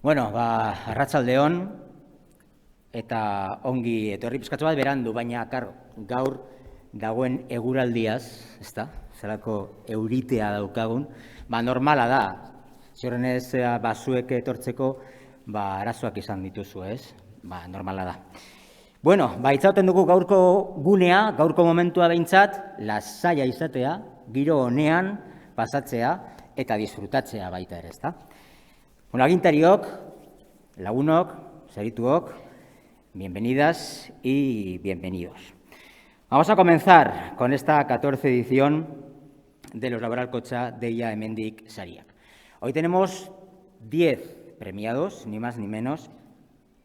Bueno, arratsaldeon eta ongi etorri pizkatxo bat berandu, baina gaur dagoen eguraldiaz, ezta? Zelako euritea daukagun, normala da. Ziurrenez, zuek etortzeko, arazoak izan dituzu, ez? Normala da. Bueno, itzauten dugu gaurko gunea, gaurko momentua behintzat, lasaia izatea, giro honean pasatzea eta disfrutatzea baita ere, ezta? Bueno, agintariok, lagunok, zarituok, bienvenidas y bienvenidos. Vamos a comenzar con esta 14ª edición de los Laboral Kotxa Deia Hemendik Sariak. Hoy tenemos 10 premiados, ni más ni menos.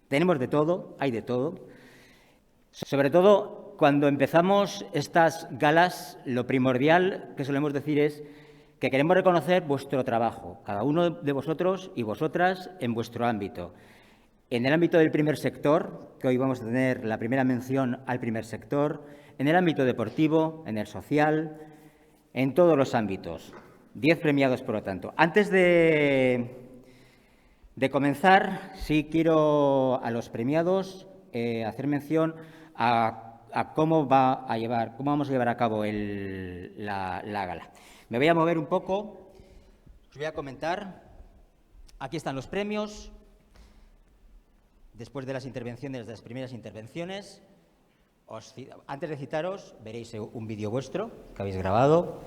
Tenemos de todo, hay de todo. Sobre todo, cuando empezamos estas galas, lo primordial que solemos decir es que queremos reconocer vuestro trabajo, cada uno de vosotros y vosotras en vuestro ámbito. En el ámbito del primer sector, que hoy vamos a tener la primera mención al primer sector, en el ámbito deportivo, en el social, en todos los ámbitos. 10 premiados, por lo tanto. Antes de comenzar, sí quiero a los premiados hacer mención a cómo vamos a llevar a cabo la gala. Me voy a mover un poco, os voy a comentar. Aquí están los premios. Después de las intervenciones, de las primeras intervenciones, antes de citaros, veréis un vídeo vuestro que habéis grabado.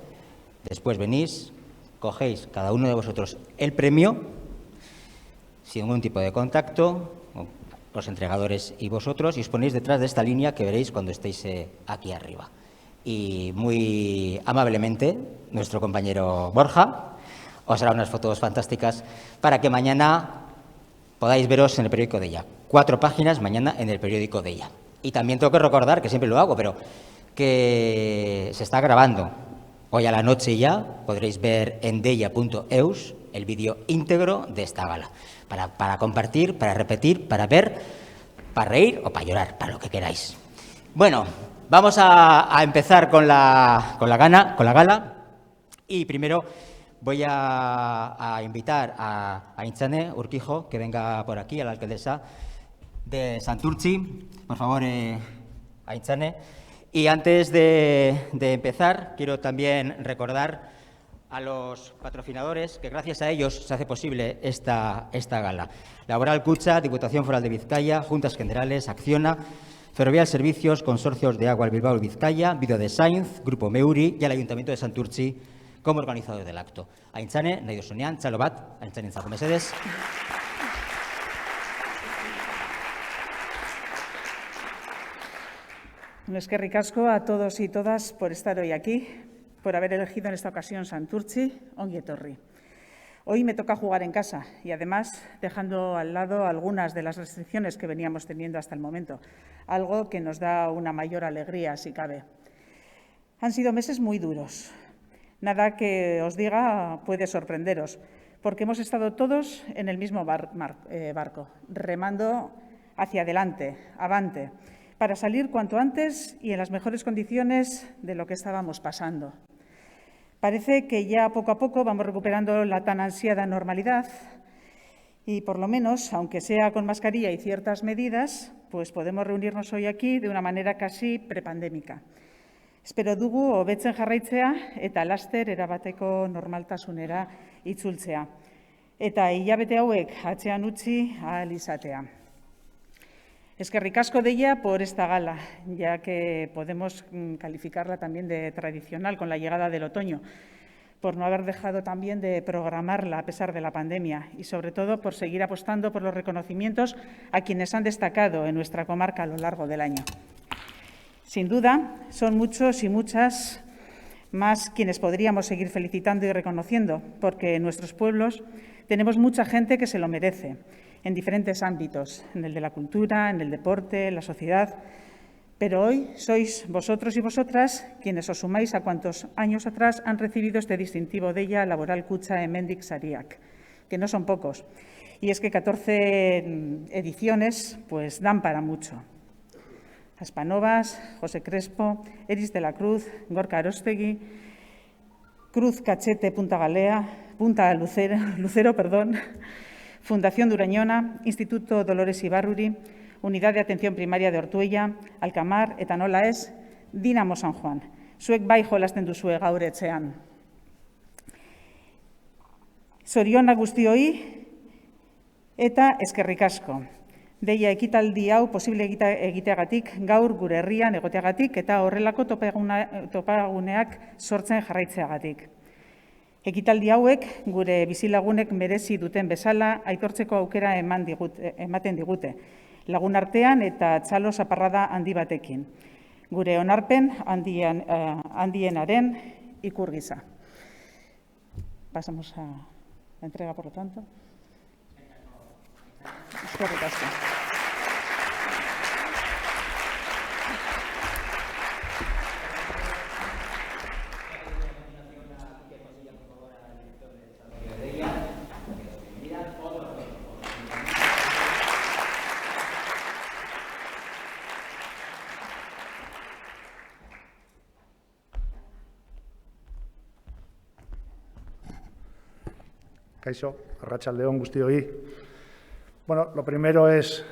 Después venís, cogéis cada uno de vosotros el premio, sin ningún tipo de contacto, los entregadores y vosotros, y os ponéis detrás de esta línea que veréis cuando estéis aquí arriba. Y muy amablemente, nuestro compañero Borja os hará unas fotos fantásticas para que mañana podáis veros en el periódico Deia. 4 páginas mañana en el periódico Deia. Y también tengo que recordar, que siempre lo hago, pero que se está grabando. Hoy a la noche ya podréis ver en deia.eus el vídeo íntegro de esta gala. Para compartir, para repetir, para ver, para reír o para llorar, para lo que queráis. Bueno, vamos a empezar con la gala. Y primero voy a invitar a Aintzane Urquijo que venga por aquí, a la alcaldesa de Santurtzi. Por favor, Aintzane. Y antes de empezar, quiero también recordar a los patrocinadores, que gracias a ellos se hace posible esta gala. Laboral Kutxa, Diputación Foral de Vizcaya, Juntas Generales, Acciona, Ferrovial Servicios, Consorcios de Agua Bilbao y Vizcaya, Video Designs, Grupo Meuri y el Ayuntamiento de Santurtzi como organizador del acto. Aintzane, nahi duzunean, txalo bat, Aintzane entzako mesedez. Eskerrik asko a todos y todas por estar hoy aquí, por haber elegido en esta ocasión Santurtzi, ongi etorri. Hoy me toca jugar en casa y además dejando al lado algunas de las restricciones que veníamos teniendo hasta el momento, algo que nos da una mayor alegría si cabe. Han sido meses muy duros. Nada que os diga puede sorprenderos, porque hemos estado todos en el mismo barco, remando hacia adelante, avante, para salir cuanto antes y en las mejores condiciones de lo que estábamos pasando. Parece que ya poco a poco vamos recuperando la tan ansiada normalidad y, por lo menos, aunque sea con mascarilla y ciertas medidas, pues podemos reunirnos hoy aquí de una manera casi prepandémica. Espero dugu hobetzen jarraitzea eta laster erabateko normaltasunera itzultzea. Eta hilabete hauek atzean utzi ahal izatea. Eskerrik asko Deia por esta gala, ya que podemos calificarla también de tradicional con la llegada del otoño, por no haber dejado también de programarla a pesar de la pandemia y, sobre todo, por seguir apostando por los reconocimientos a quienes han destacado en nuestra comarca a lo largo del año. Sin duda, son muchos y muchas más quienes podríamos seguir felicitando y reconociendo, porque en nuestros pueblos tenemos mucha gente que se lo merece, en diferentes ámbitos, en el de la cultura, en el deporte, en la sociedad. Pero hoy sois vosotros y vosotras quienes os sumáis a cuantos años atrás han recibido este distintivo Deia Laboral Kutxa Hemendik Sariak, que no son pocos. Y es que 14 ediciones pues dan para mucho. Aspanovas, José Crespo, Eris de la Cruz, Gorka Arostegui, Cruz Cachete Punta Lucero, Fundación Durañona, Instituto Dolores Ibarruri, Unidad de Atención Primaria de Ortuella, Alkamar eta nola ez, Dinamo San Juan. Zuek bai jolasten duzue gaur etxean. Zorionak guztioi eta eskerrik asko. Deia ekitaldi hau posible egiteagatik, gaur gure herrian egoteagatik eta horrelako topaguneak sortzen jarraitzeagatik. Ekitaldi hauek gure bizilagunek merezi duten bezala aitortzeko aukera ematen digute, lagun artean eta txalo zaparrada handi batekin. Gure onarpen handienaren ikur gisa. Pasamos a la entrega, por lo tanto. Eskerrik asko. Kaixo, arratsaldeon guztioi. Bueno, lo primero es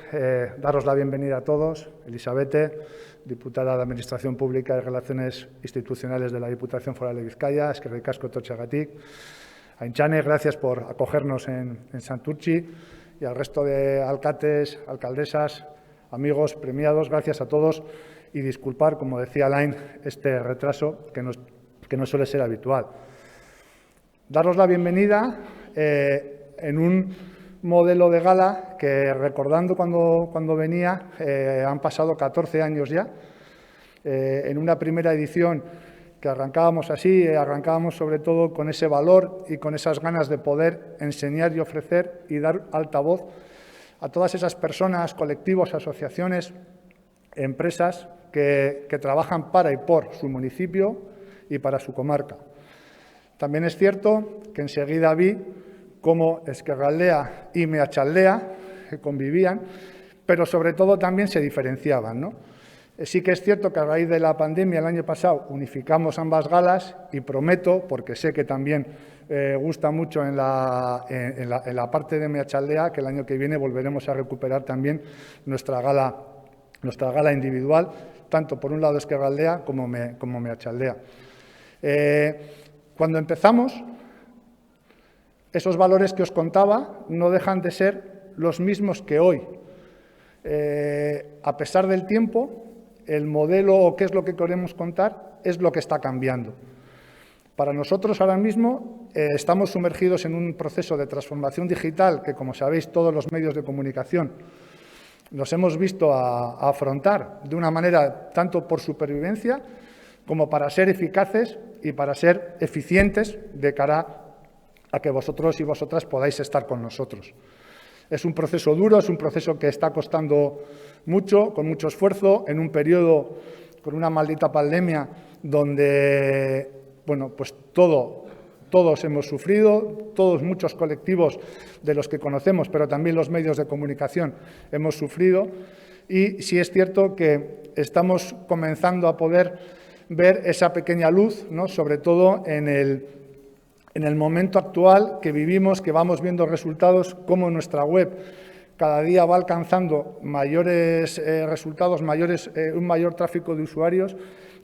daros la bienvenida a todos. Elisabete, diputada de Administración Pública y Relaciones Institucionales de la Diputación Foral de Vizcaya, eskerrik asko etortzeagatik. Aintzane, gracias por acogernos en Santurtzi, y al resto de alcates, alcaldesas, amigos, premiados, gracias a todos y disculpar, como decía Alain, este retraso que no suele ser habitual. Daros la bienvenida en un modelo de gala que, recordando cuando venía, han pasado 14 años ya. En una primera edición que arrancábamos así, arrancábamos sobre todo con ese valor y con esas ganas de poder enseñar y ofrecer y dar altavoz a todas esas personas, colectivos, asociaciones, empresas que trabajan para y por su municipio y para su comarca. También es cierto que enseguida vi cómo Ezkerraldea y Meatzaldea convivían, pero sobre todo también se diferenciaban, ¿no? Sí que es cierto que a raíz de la pandemia el año pasado unificamos ambas galas y prometo, porque sé que también gusta mucho en la parte de Meatzaldea, que el año que viene volveremos a recuperar también nuestra gala individual, tanto por un lado Ezkerraldea como Meatzaldea. Cuando empezamos, esos valores que os contaba no dejan de ser los mismos que hoy. A pesar del tiempo, el modelo o qué es lo que queremos contar es lo que está cambiando. Para nosotros ahora mismo estamos sumergidos en un proceso de transformación digital que, como sabéis, todos los medios de comunicación nos hemos visto a afrontar de una manera tanto por supervivencia como para ser eficaces y para ser eficientes de cara a que vosotros y vosotras podáis estar con nosotros. Es un proceso duro, es un proceso que está costando mucho, con mucho esfuerzo, en un periodo con una maldita pandemia donde, bueno, pues todos hemos sufrido, muchos colectivos de los que conocemos, pero también los medios de comunicación hemos sufrido, y sí es cierto que estamos comenzando a poder ver esa pequeña luz, ¿no? Sobre todo en el momento actual que vivimos, que vamos viendo resultados, como nuestra web cada día va alcanzando mayores resultados, un mayor tráfico de usuarios,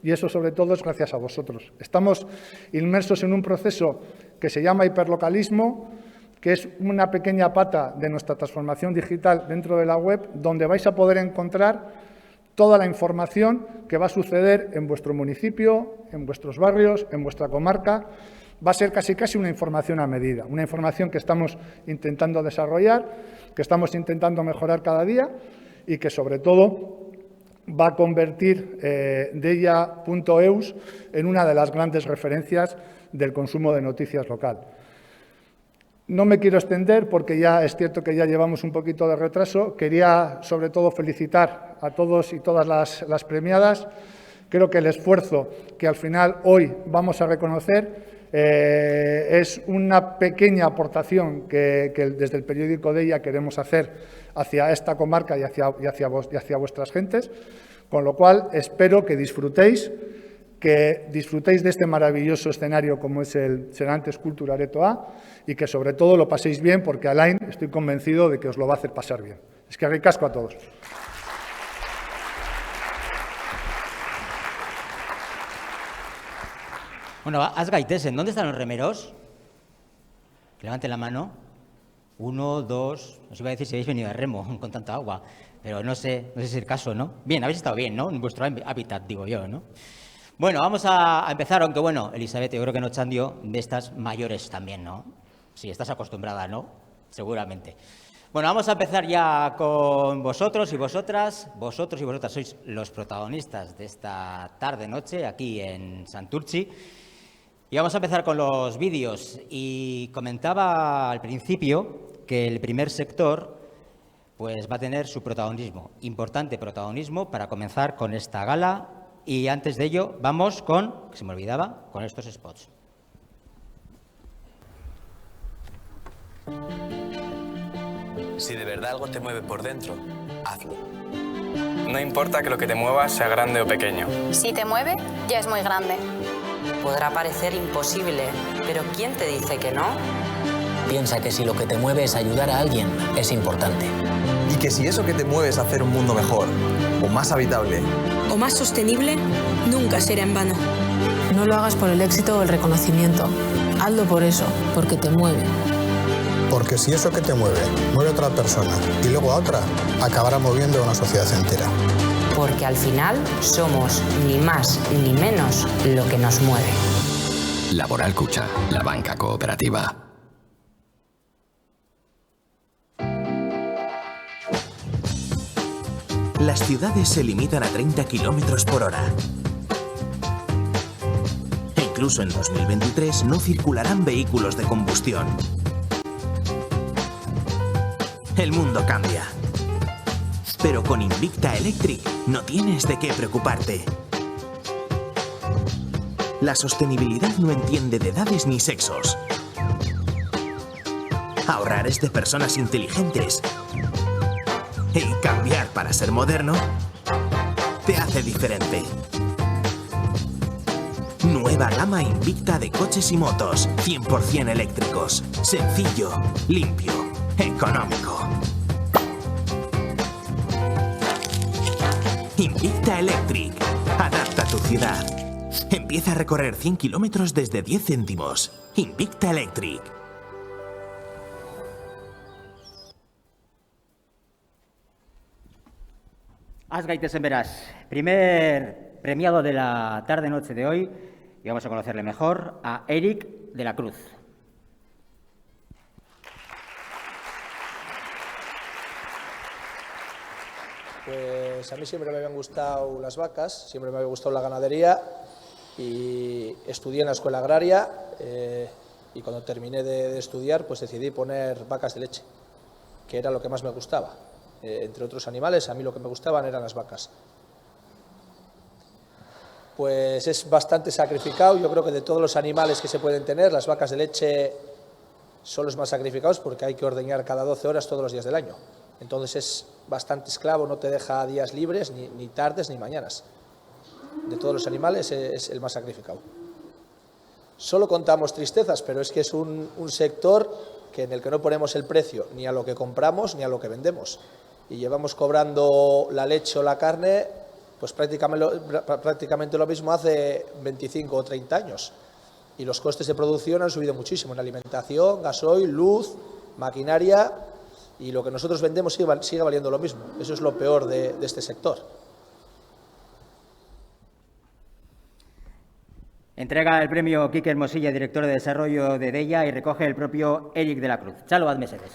y eso sobre todo es gracias a vosotros. Estamos inmersos en un proceso que se llama hiperlocalismo, que es una pequeña pata de nuestra transformación digital dentro de la web, donde vais a poder encontrar toda la información que va a suceder en vuestro municipio, en vuestros barrios, en vuestra comarca. Va a ser casi una información a medida, una información que estamos intentando desarrollar, que estamos intentando mejorar cada día y que, sobre todo, va a convertir Deia.eus en una de las grandes referencias del consumo de noticias local. No me quiero extender porque ya es cierto que ya llevamos un poquito de retraso. Quería, sobre todo, felicitar a todos y todas las premiadas. Creo que el esfuerzo que al final hoy vamos a reconocer es una pequeña aportación que desde el periódico Deia queremos hacer hacia esta comarca y hacia vuestras gentes, con lo cual espero que disfrutéis que disfrutéis de este maravilloso escenario como es el Serantes Cultura Aretoa y que sobre todo lo paséis bien, porque Alain estoy convencido de que os lo va a hacer pasar bien. Es que ricasco a todos. Bueno, haz gaitezen. ¿Dónde están los remeros? Que levanten la mano. 1, 2... Os iba a decir si habéis venido a remo con tanta agua, pero no sé si es el caso, ¿no? Bien, habéis estado bien, ¿no? En vuestro hábitat, digo yo, ¿no? Bueno, vamos a empezar, aunque bueno, Elizabeth, yo creo que no chandio de estas mayores también, ¿no? Sí, estás acostumbrada, ¿no? Seguramente. Bueno, vamos a empezar ya con vosotros y vosotras. Vosotros y vosotras sois los protagonistas de esta tarde-noche aquí en Santurtzi. Y vamos a empezar con los vídeos. Y comentaba al principio que el primer sector pues va a tener su protagonismo, importante protagonismo para comenzar con esta gala. Y antes de ello, vamos con, que se me olvidaba, con estos spots. Si de verdad algo te mueve por dentro, hazlo. No importa que lo que te mueva sea grande o pequeño. Si te mueve, ya es muy grande. Podrá parecer imposible, pero ¿quién te dice que no? Piensa que si lo que te mueve es ayudar a alguien, es importante. Y que si eso que te mueve es hacer un mundo mejor, o más habitable, o más sostenible, nunca será en vano. No lo hagas por el éxito o el reconocimiento. Hazlo por eso, porque te mueve. Porque si eso que te mueve a otra persona y luego a otra, acabará moviendo a una sociedad entera. Porque al final somos ni más ni menos lo que nos mueve. Laboral Kutxa, la banca cooperativa. Las ciudades se limitan a 30 kilómetros por hora. E incluso en 2023 no circularán vehículos de combustión. El mundo cambia. Pero con Invicta Electric no tienes de qué preocuparte. La sostenibilidad no entiende de edades ni sexos. Ahorrar es de personas inteligentes. Y cambiar para ser moderno te hace diferente. Nueva gama Invicta de coches y motos, 100% eléctricos. Sencillo, limpio, económico. Invicta Electric. Adapta tu ciudad. Empieza a recorrer 100 kilómetros desde 10 céntimos. Invicta Electric. Az gaitezen beraz, primer premiado de la tarde-noche de hoy, y vamos a conocerle mejor a Eric de la Cruz. Pues a mí siempre me habían gustado las vacas, siempre me había gustado la ganadería y estudié en la escuela agraria y cuando terminé de estudiar pues decidí poner vacas de leche, que era lo que más me gustaba. Entre otros animales, a mí lo que me gustaban eran las vacas. Pues es bastante sacrificado, yo creo que de todos los animales que se pueden tener, las vacas de leche son los más sacrificados porque hay que ordeñar cada 12 horas todos los días del año. Entonces es bastante esclavo, no te deja días libres, ni tardes ni mañanas. De todos los animales es el más sacrificado. Solo contamos tristezas, pero es que es un sector en el que no ponemos el precio ni a lo que compramos ni a lo que vendemos. Y llevamos cobrando la leche o la carne pues prácticamente lo mismo hace 25 o 30 años. Y los costes de producción han subido muchísimo en alimentación, gasoil, luz, maquinaria, y lo que nosotros vendemos sigue valiendo lo mismo. Eso es lo peor de este sector. Entrega el premio Quique Hermosilla, director de desarrollo de Deia, y recoge el propio Eric de la Cruz. Chalo Admesedes.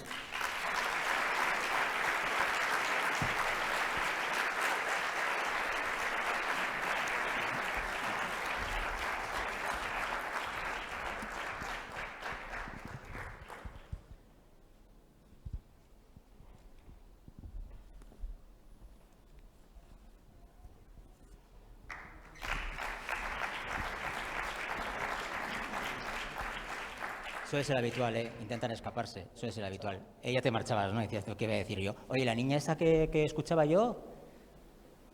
Suele ser habitual, intentan escaparse, suele ser habitual. Ella te marchabas, ¿no? Decías, ¿qué iba a decir yo? Oye, la niña esa que escuchaba yo,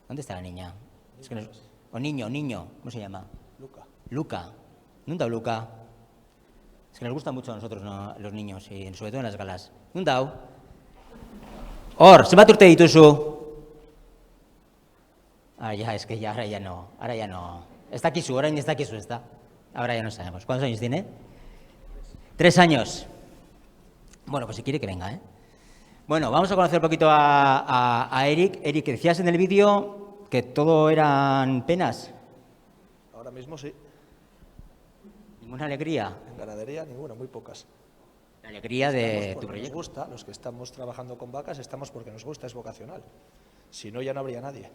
¿dónde está la niña? Es que no, o niño, ¿cómo se llama? Luca. Non dau, Luca. Es que nos gusta mucho a nosotros, ¿no? Los niños, y sobre todo en las galas. Non dau. Hor, zenbat urte dituzu? Ya, es que ya, ahora ya no. Está aquí su, orain ez dakizu, ez da. Ahora ya no sabemos. ¿Cuántos años tiene? 3 años. Bueno, pues si quiere que venga, ¿eh? Bueno, vamos a conocer un poquito a Eric. Eric, decías en el vídeo que todo eran penas. Ahora mismo sí. ¿Ninguna alegría? En ganadería ninguna, muy pocas. La alegría de tu proyecto. Nos gusta, los que estamos trabajando con vacas estamos porque nos gusta, es vocacional. Si no, ya no habría nadie.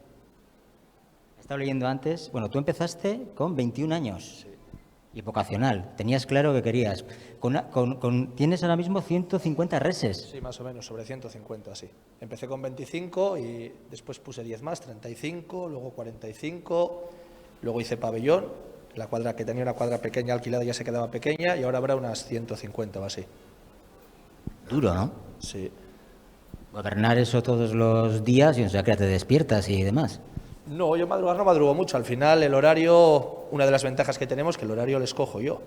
Estaba leyendo antes, bueno, tú empezaste con 21 años. Sí. Y vocacional, tenías claro que querías. Tienes ahora mismo 150 reses. Sí, más o menos, sobre 150, sí. Empecé con 25 y después puse 10 más, 35, luego 45, luego hice pabellón, la cuadra que tenía una cuadra pequeña alquilada ya se quedaba pequeña y ahora habrá unas 150 o así. Duro, ¿no? Sí. Gobernar eso todos los días y o sea que te despiertas y demás. No, yo madrugar no madrugo mucho. Al final el horario, una de las ventajas que tenemos es que el horario lo escojo yo.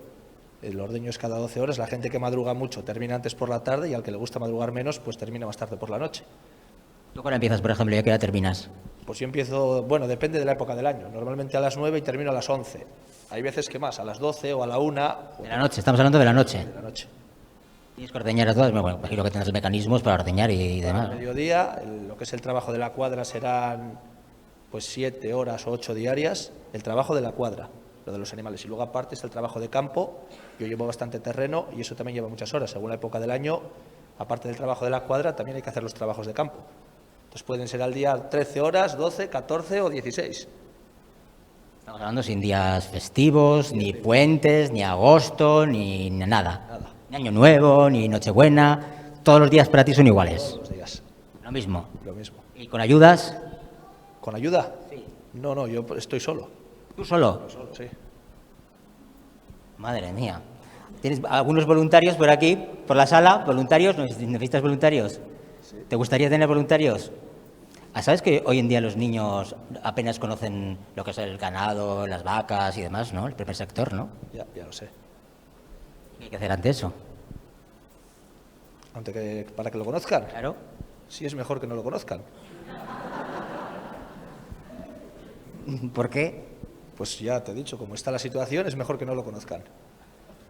El ordeño es cada 12 horas. La gente que madruga mucho termina antes por la tarde y al que le gusta madrugar menos, pues termina más tarde por la noche. ¿Tú cuándo empiezas, por ejemplo, y a qué hora terminas? Pues yo empiezo, bueno, depende de la época del año. Normalmente a las 9 y termino a las 11. Hay veces que más, a las 12 o a la 1. De la noche, estamos hablando de la noche. De la noche. Tienes que ordeñar a todas, bueno, imagino que tendrás mecanismos para ordeñar y demás. Al mediodía, lo que es el trabajo de la cuadra serán pues 7 horas o 8 diarias, el trabajo de la cuadra, lo de los animales. Y luego aparte es el trabajo de campo. Yo llevo bastante terreno y eso también lleva muchas horas. Según la época del año, aparte del trabajo de la cuadra, también hay que hacer los trabajos de campo. Entonces pueden ser al día 13 horas, 12, 14 o 16. Estamos hablando sin días festivos, ni puentes, ni agosto, ni nada. Nada. Ni Año Nuevo, ni Nochebuena. Todos los días para ti son iguales. Todos los días. Lo mismo. Lo mismo. ¿Y con ayudas? ¿Con ayuda? Sí. No, yo estoy solo. ¿Tú solo? Yo solo, sí. Madre mía. ¿Tienes algunos voluntarios por aquí, por la sala? ¿Voluntarios? ¿Necesitas voluntarios? Sí. ¿Te gustaría tener voluntarios? ¿Sabes que hoy en día los niños apenas conocen lo que es el ganado, las vacas y demás, ¿no? El primer sector, ¿no? Ya lo sé. ¿Qué hay que hacer ante eso? ¿Para que lo conozcan? Claro. Sí, es mejor que no lo conozcan. ¿Por qué? Pues ya te he dicho, como está la situación, es mejor que no lo conozcan.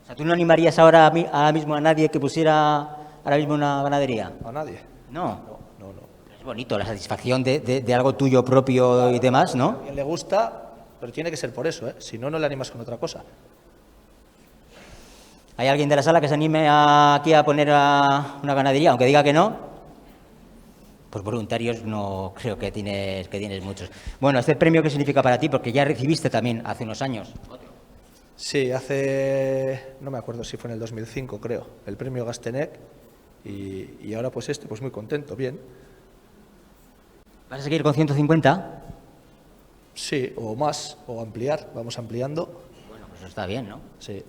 O sea, ¿tú no animarías ahora mismo a nadie que pusiera ahora mismo una ganadería? ¿A nadie? No. No. Es bonito, la satisfacción de algo tuyo propio y demás, ¿no? A quien le gusta, pero tiene que ser por eso, ¿eh? Si no, no le animas con otra cosa. ¿Hay alguien de la sala que se anime aquí a poner una ganadería, aunque diga que no? Pues voluntarios no creo que tienes muchos. Bueno, ¿este premio qué significa para ti? Porque ya recibiste también hace unos años. Sí, no me acuerdo si fue en el 2005, creo, el premio Gastenec y ahora pues pues muy contento, bien. ¿Vas a seguir con 150? Sí, o más, o ampliar, vamos ampliando. Bueno, pues eso está bien, ¿no? Sí.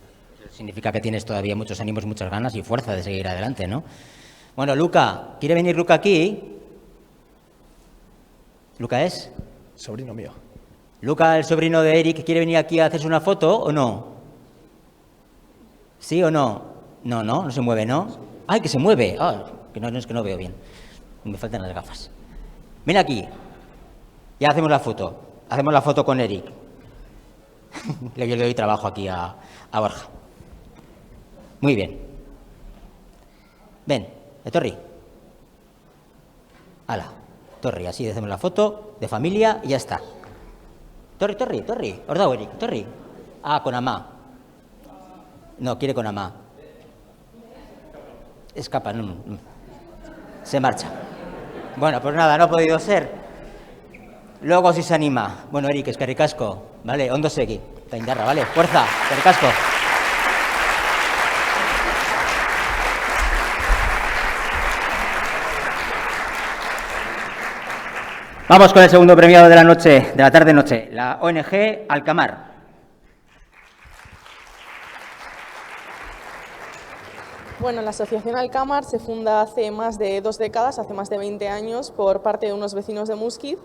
Significa que tienes todavía muchos ánimos, muchas ganas y fuerza de seguir adelante, ¿no? Bueno, Luca, ¿quiere venir Luca aquí? ¿Luca es? Sobrino mío. Luca, el sobrino de Eric, ¿quiere venir aquí a hacerse una foto o no? ¿Sí o no? No se mueve, ¿no? ¡Ay, que se mueve! Es que no veo bien. Me faltan las gafas. Ven aquí. Ya hacemos la foto. Hacemos la foto con Eric. Yo le doy trabajo aquí a Borja. Muy bien. Ven, Torri. Hala, Torri, así hacemos la foto de familia y ya está. Torri. Ordao, Eric, Torri. Con Amá. No, quiere con Amá. Escapa, no. Se marcha. Bueno, pues nada, no ha podido ser. Luego si se anima. Bueno, Eric, eskerrik asko. Vale, ondo segi. Taindarra, vale, fuerza, eskerrik asko. Vamos con el segundo premiado de la noche, de la tarde-noche, la ONG Alcamar. Bueno, la Asociación Alkamar se funda hace más de 2 décadas, hace más de 20 años, por parte de unos vecinos de Muskiz,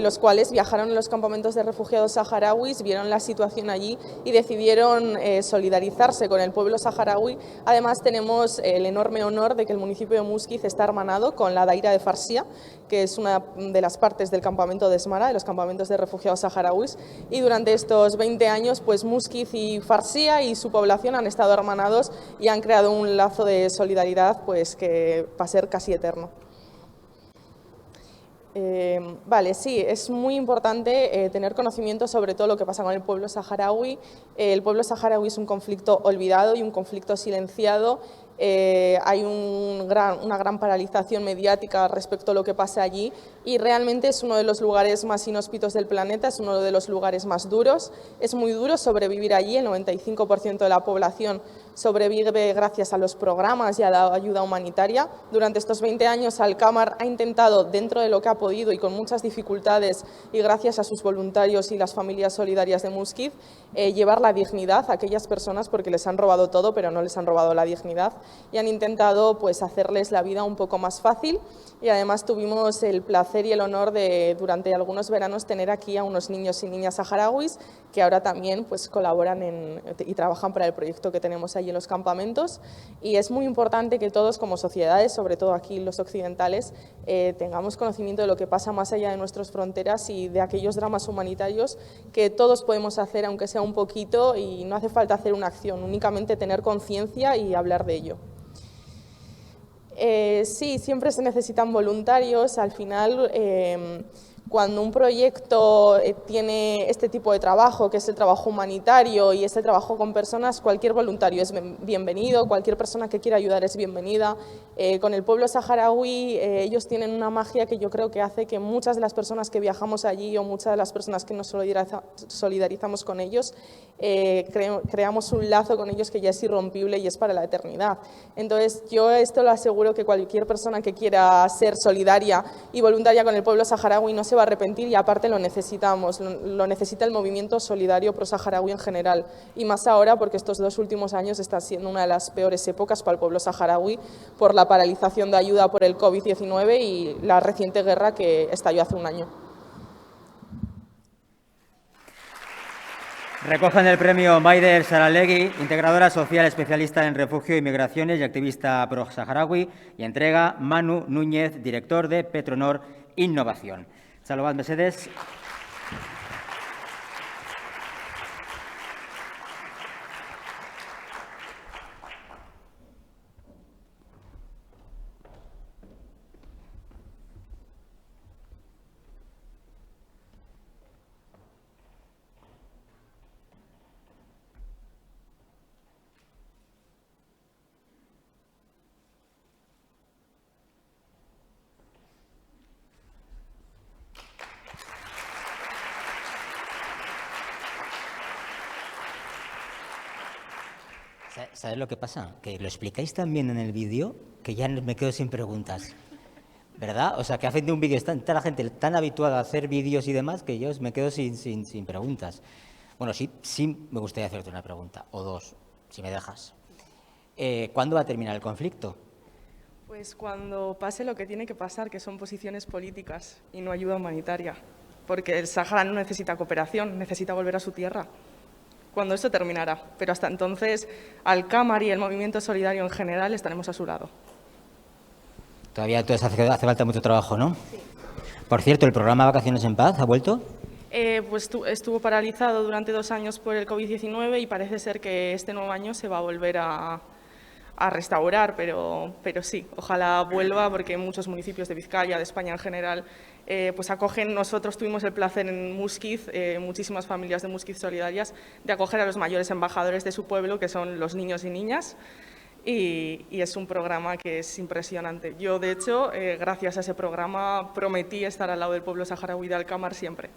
los cuales viajaron a los campamentos de refugiados saharauis, vieron la situación allí y decidieron solidarizarse con el pueblo saharaui. Además, tenemos el enorme honor de que el municipio de Muskiz está hermanado con la Daira de Farsia, que es una de las partes del campamento de Esmara, de los campamentos de refugiados saharauis, y durante estos 20 años, pues Muskiz y Farsia y su población han estado hermanados y han creado un lazo de solidaridad pues que va a ser casi eterno. Vale, sí, es muy importante tener conocimiento sobre todo lo que pasa con el pueblo saharaui. El pueblo saharaui es un conflicto olvidado y un conflicto silenciado. Hay una gran paralización mediática respecto a lo que pasa allí y realmente es uno de los lugares más inhóspitos del planeta, es uno de los lugares más duros. Es muy duro sobrevivir allí, el 95% de la población sobrevive gracias a los programas y a la ayuda humanitaria. Durante estos 20 años Alkamar ha intentado, dentro de lo que ha podido y con muchas dificultades y gracias a sus voluntarios y las familias solidarias de Muskiz, llevar la dignidad a aquellas personas porque les han robado todo pero no les han robado la dignidad y han intentado pues hacerles la vida un poco más fácil y además tuvimos el placer y el honor de durante algunos veranos tener aquí a unos niños y niñas saharauis que ahora también pues colaboran y trabajan para el proyecto que tenemos allí en los campamentos y es muy importante que todos como sociedades, sobre todo aquí los occidentales, tengamos conocimiento de lo que pasa más allá de nuestras fronteras y de aquellos dramas humanitarios que todos podemos hacer aunque sea un poquito y no hace falta hacer una acción, únicamente tener conciencia y hablar de ello. Sí, siempre se necesitan voluntarios, al final cuando un proyecto tiene este tipo de trabajo, que es el trabajo humanitario y este trabajo con personas, cualquier voluntario es bienvenido, cualquier persona que quiera ayudar es bienvenida. Con el pueblo saharaui ellos tienen una magia que yo creo que hace que muchas de las personas que viajamos allí o muchas de las personas que nos solidarizamos con ellos, creamos un lazo con ellos que ya es irrompible y es para la eternidad. Entonces yo esto lo aseguro que cualquier persona que quiera ser solidaria y voluntaria con el pueblo saharaui no se va a arrepentir y aparte lo necesitamos, lo necesita el movimiento solidario pro-saharaui en general y más ahora porque estos 2 últimos años están siendo una de las peores épocas para el pueblo saharaui por la paralización de ayuda por el COVID-19 y la reciente guerra que estalló hace un año. Recogen el premio Maider Saralegui, integradora social especialista en refugio y migraciones y activista pro-saharaui, y entrega Manu Núñez, director de Petronor Innovación. Salvat Mercedes. ¿Sabes lo que pasa? Que lo explicáis tan bien en el vídeo que ya me quedo sin preguntas, ¿verdad? O sea, que hacen de un vídeo, está la gente tan habituada a hacer vídeos y demás que yo me quedo sin preguntas. Bueno, sí me gustaría hacerte una pregunta, o dos, si me dejas. ¿Cuándo va a terminar el conflicto? Pues cuando pase lo que tiene que pasar, que son posiciones políticas y no ayuda humanitaria, porque el Sáhara no necesita cooperación, necesita volver a su tierra. Cuando esto terminará, pero hasta entonces Alkamar y el movimiento solidario en general estaremos a su lado. Todavía entonces hace falta mucho trabajo, ¿no? Sí. Por cierto, ¿el programa Vacaciones en Paz ha vuelto? Pues estuvo paralizado durante 2 años por el COVID-19 y parece ser que este nuevo año se va a volver a restaurar, pero sí, ojalá vuelva porque muchos municipios de Vizcaya, de España en general, pues acogen. Nosotros tuvimos el placer en Muskiz, muchísimas familias de Muskiz solidarias, de acoger a los mayores embajadores de su pueblo, que son los niños y niñas, y es un programa que es impresionante. Yo, de hecho, gracias a ese programa, prometí estar al lado del pueblo saharaui de Alkamar siempre.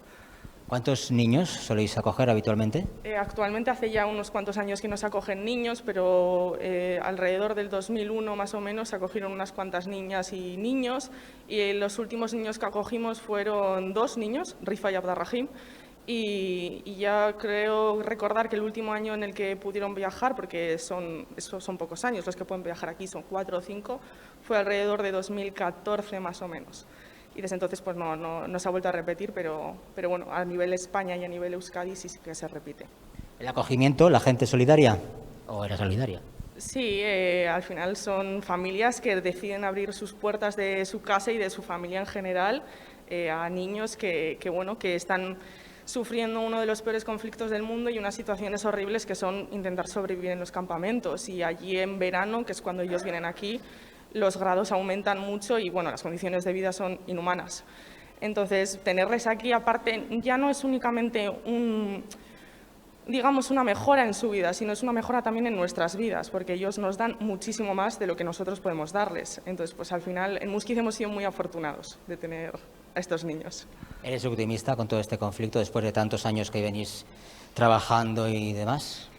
¿Cuántos niños soléis acoger habitualmente? Actualmente hace ya unos cuantos años que no se acogen niños, pero alrededor del 2001 más o menos se acogieron unas cuantas niñas y niños, y los últimos niños que acogimos fueron 2 niños, Rifa y Abdarrahim, Y ya creo recordar que el último año en el que pudieron viajar, porque son pocos años los que pueden viajar aquí, son 4 o 5, fue alrededor de 2014 más o menos. Y desde entonces pues no se ha vuelto a repetir, pero bueno, a nivel España y a nivel Euskadi sí que se repite. ¿El acogimiento, la gente solidaria o era solidaria? Sí, al final son familias que deciden abrir sus puertas de su casa y de su familia en general a niños que están sufriendo uno de los peores conflictos del mundo y unas situaciones horribles que son intentar sobrevivir en los campamentos. Y allí en verano, que es cuando ellos vienen aquí, los grados aumentan mucho y bueno, las condiciones de vida son inhumanas. Entonces, tenerles aquí, aparte, ya no es únicamente una mejora en su vida, sino es una mejora también en nuestras vidas, porque ellos nos dan muchísimo más de lo que nosotros podemos darles. Entonces, pues al final, en Muskiz hemos sido muy afortunados de tener a estos niños. ¿Eres optimista con todo este conflicto después de tantos años que venís trabajando y demás?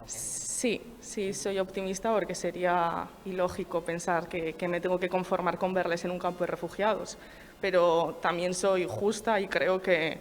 Sí, soy optimista porque sería ilógico pensar que me tengo que conformar con verles en un campo de refugiados, pero también soy justa y creo que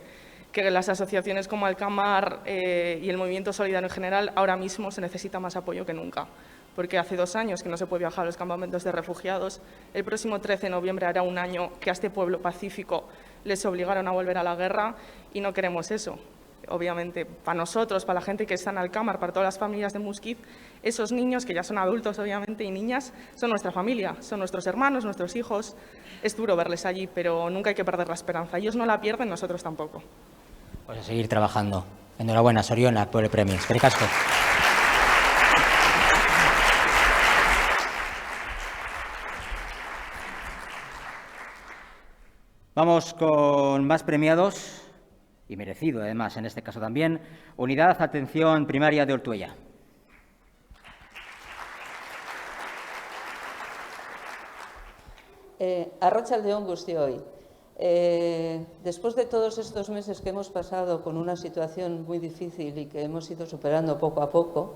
las asociaciones como Alkamar y el movimiento solidario en general ahora mismo se necesita más apoyo que nunca, porque hace 2 años que no se puede viajar a los campamentos de refugiados. El próximo 13 de noviembre hará un año que a este pueblo pacífico les obligaron a volver a la guerra y no queremos eso. Obviamente, para nosotros, para la gente que está en Alkamar, para todas las familias de Muskiz, esos niños, que ya son adultos obviamente y niñas, son nuestra familia, son nuestros hermanos, nuestros hijos. Es duro verles allí, pero nunca hay que perder la esperanza. Ellos no la pierden, nosotros tampoco. Pues a seguir trabajando. Enhorabuena, Sorionak, por el premio. Eskerrik asko. Vamos con más premiados, y merecido además en este caso también, Unidad Atención Primaria de Ortuella. Arratsaldeon guztioi. Después de todos estos meses que hemos pasado con una situación muy difícil y que hemos ido superando poco a poco,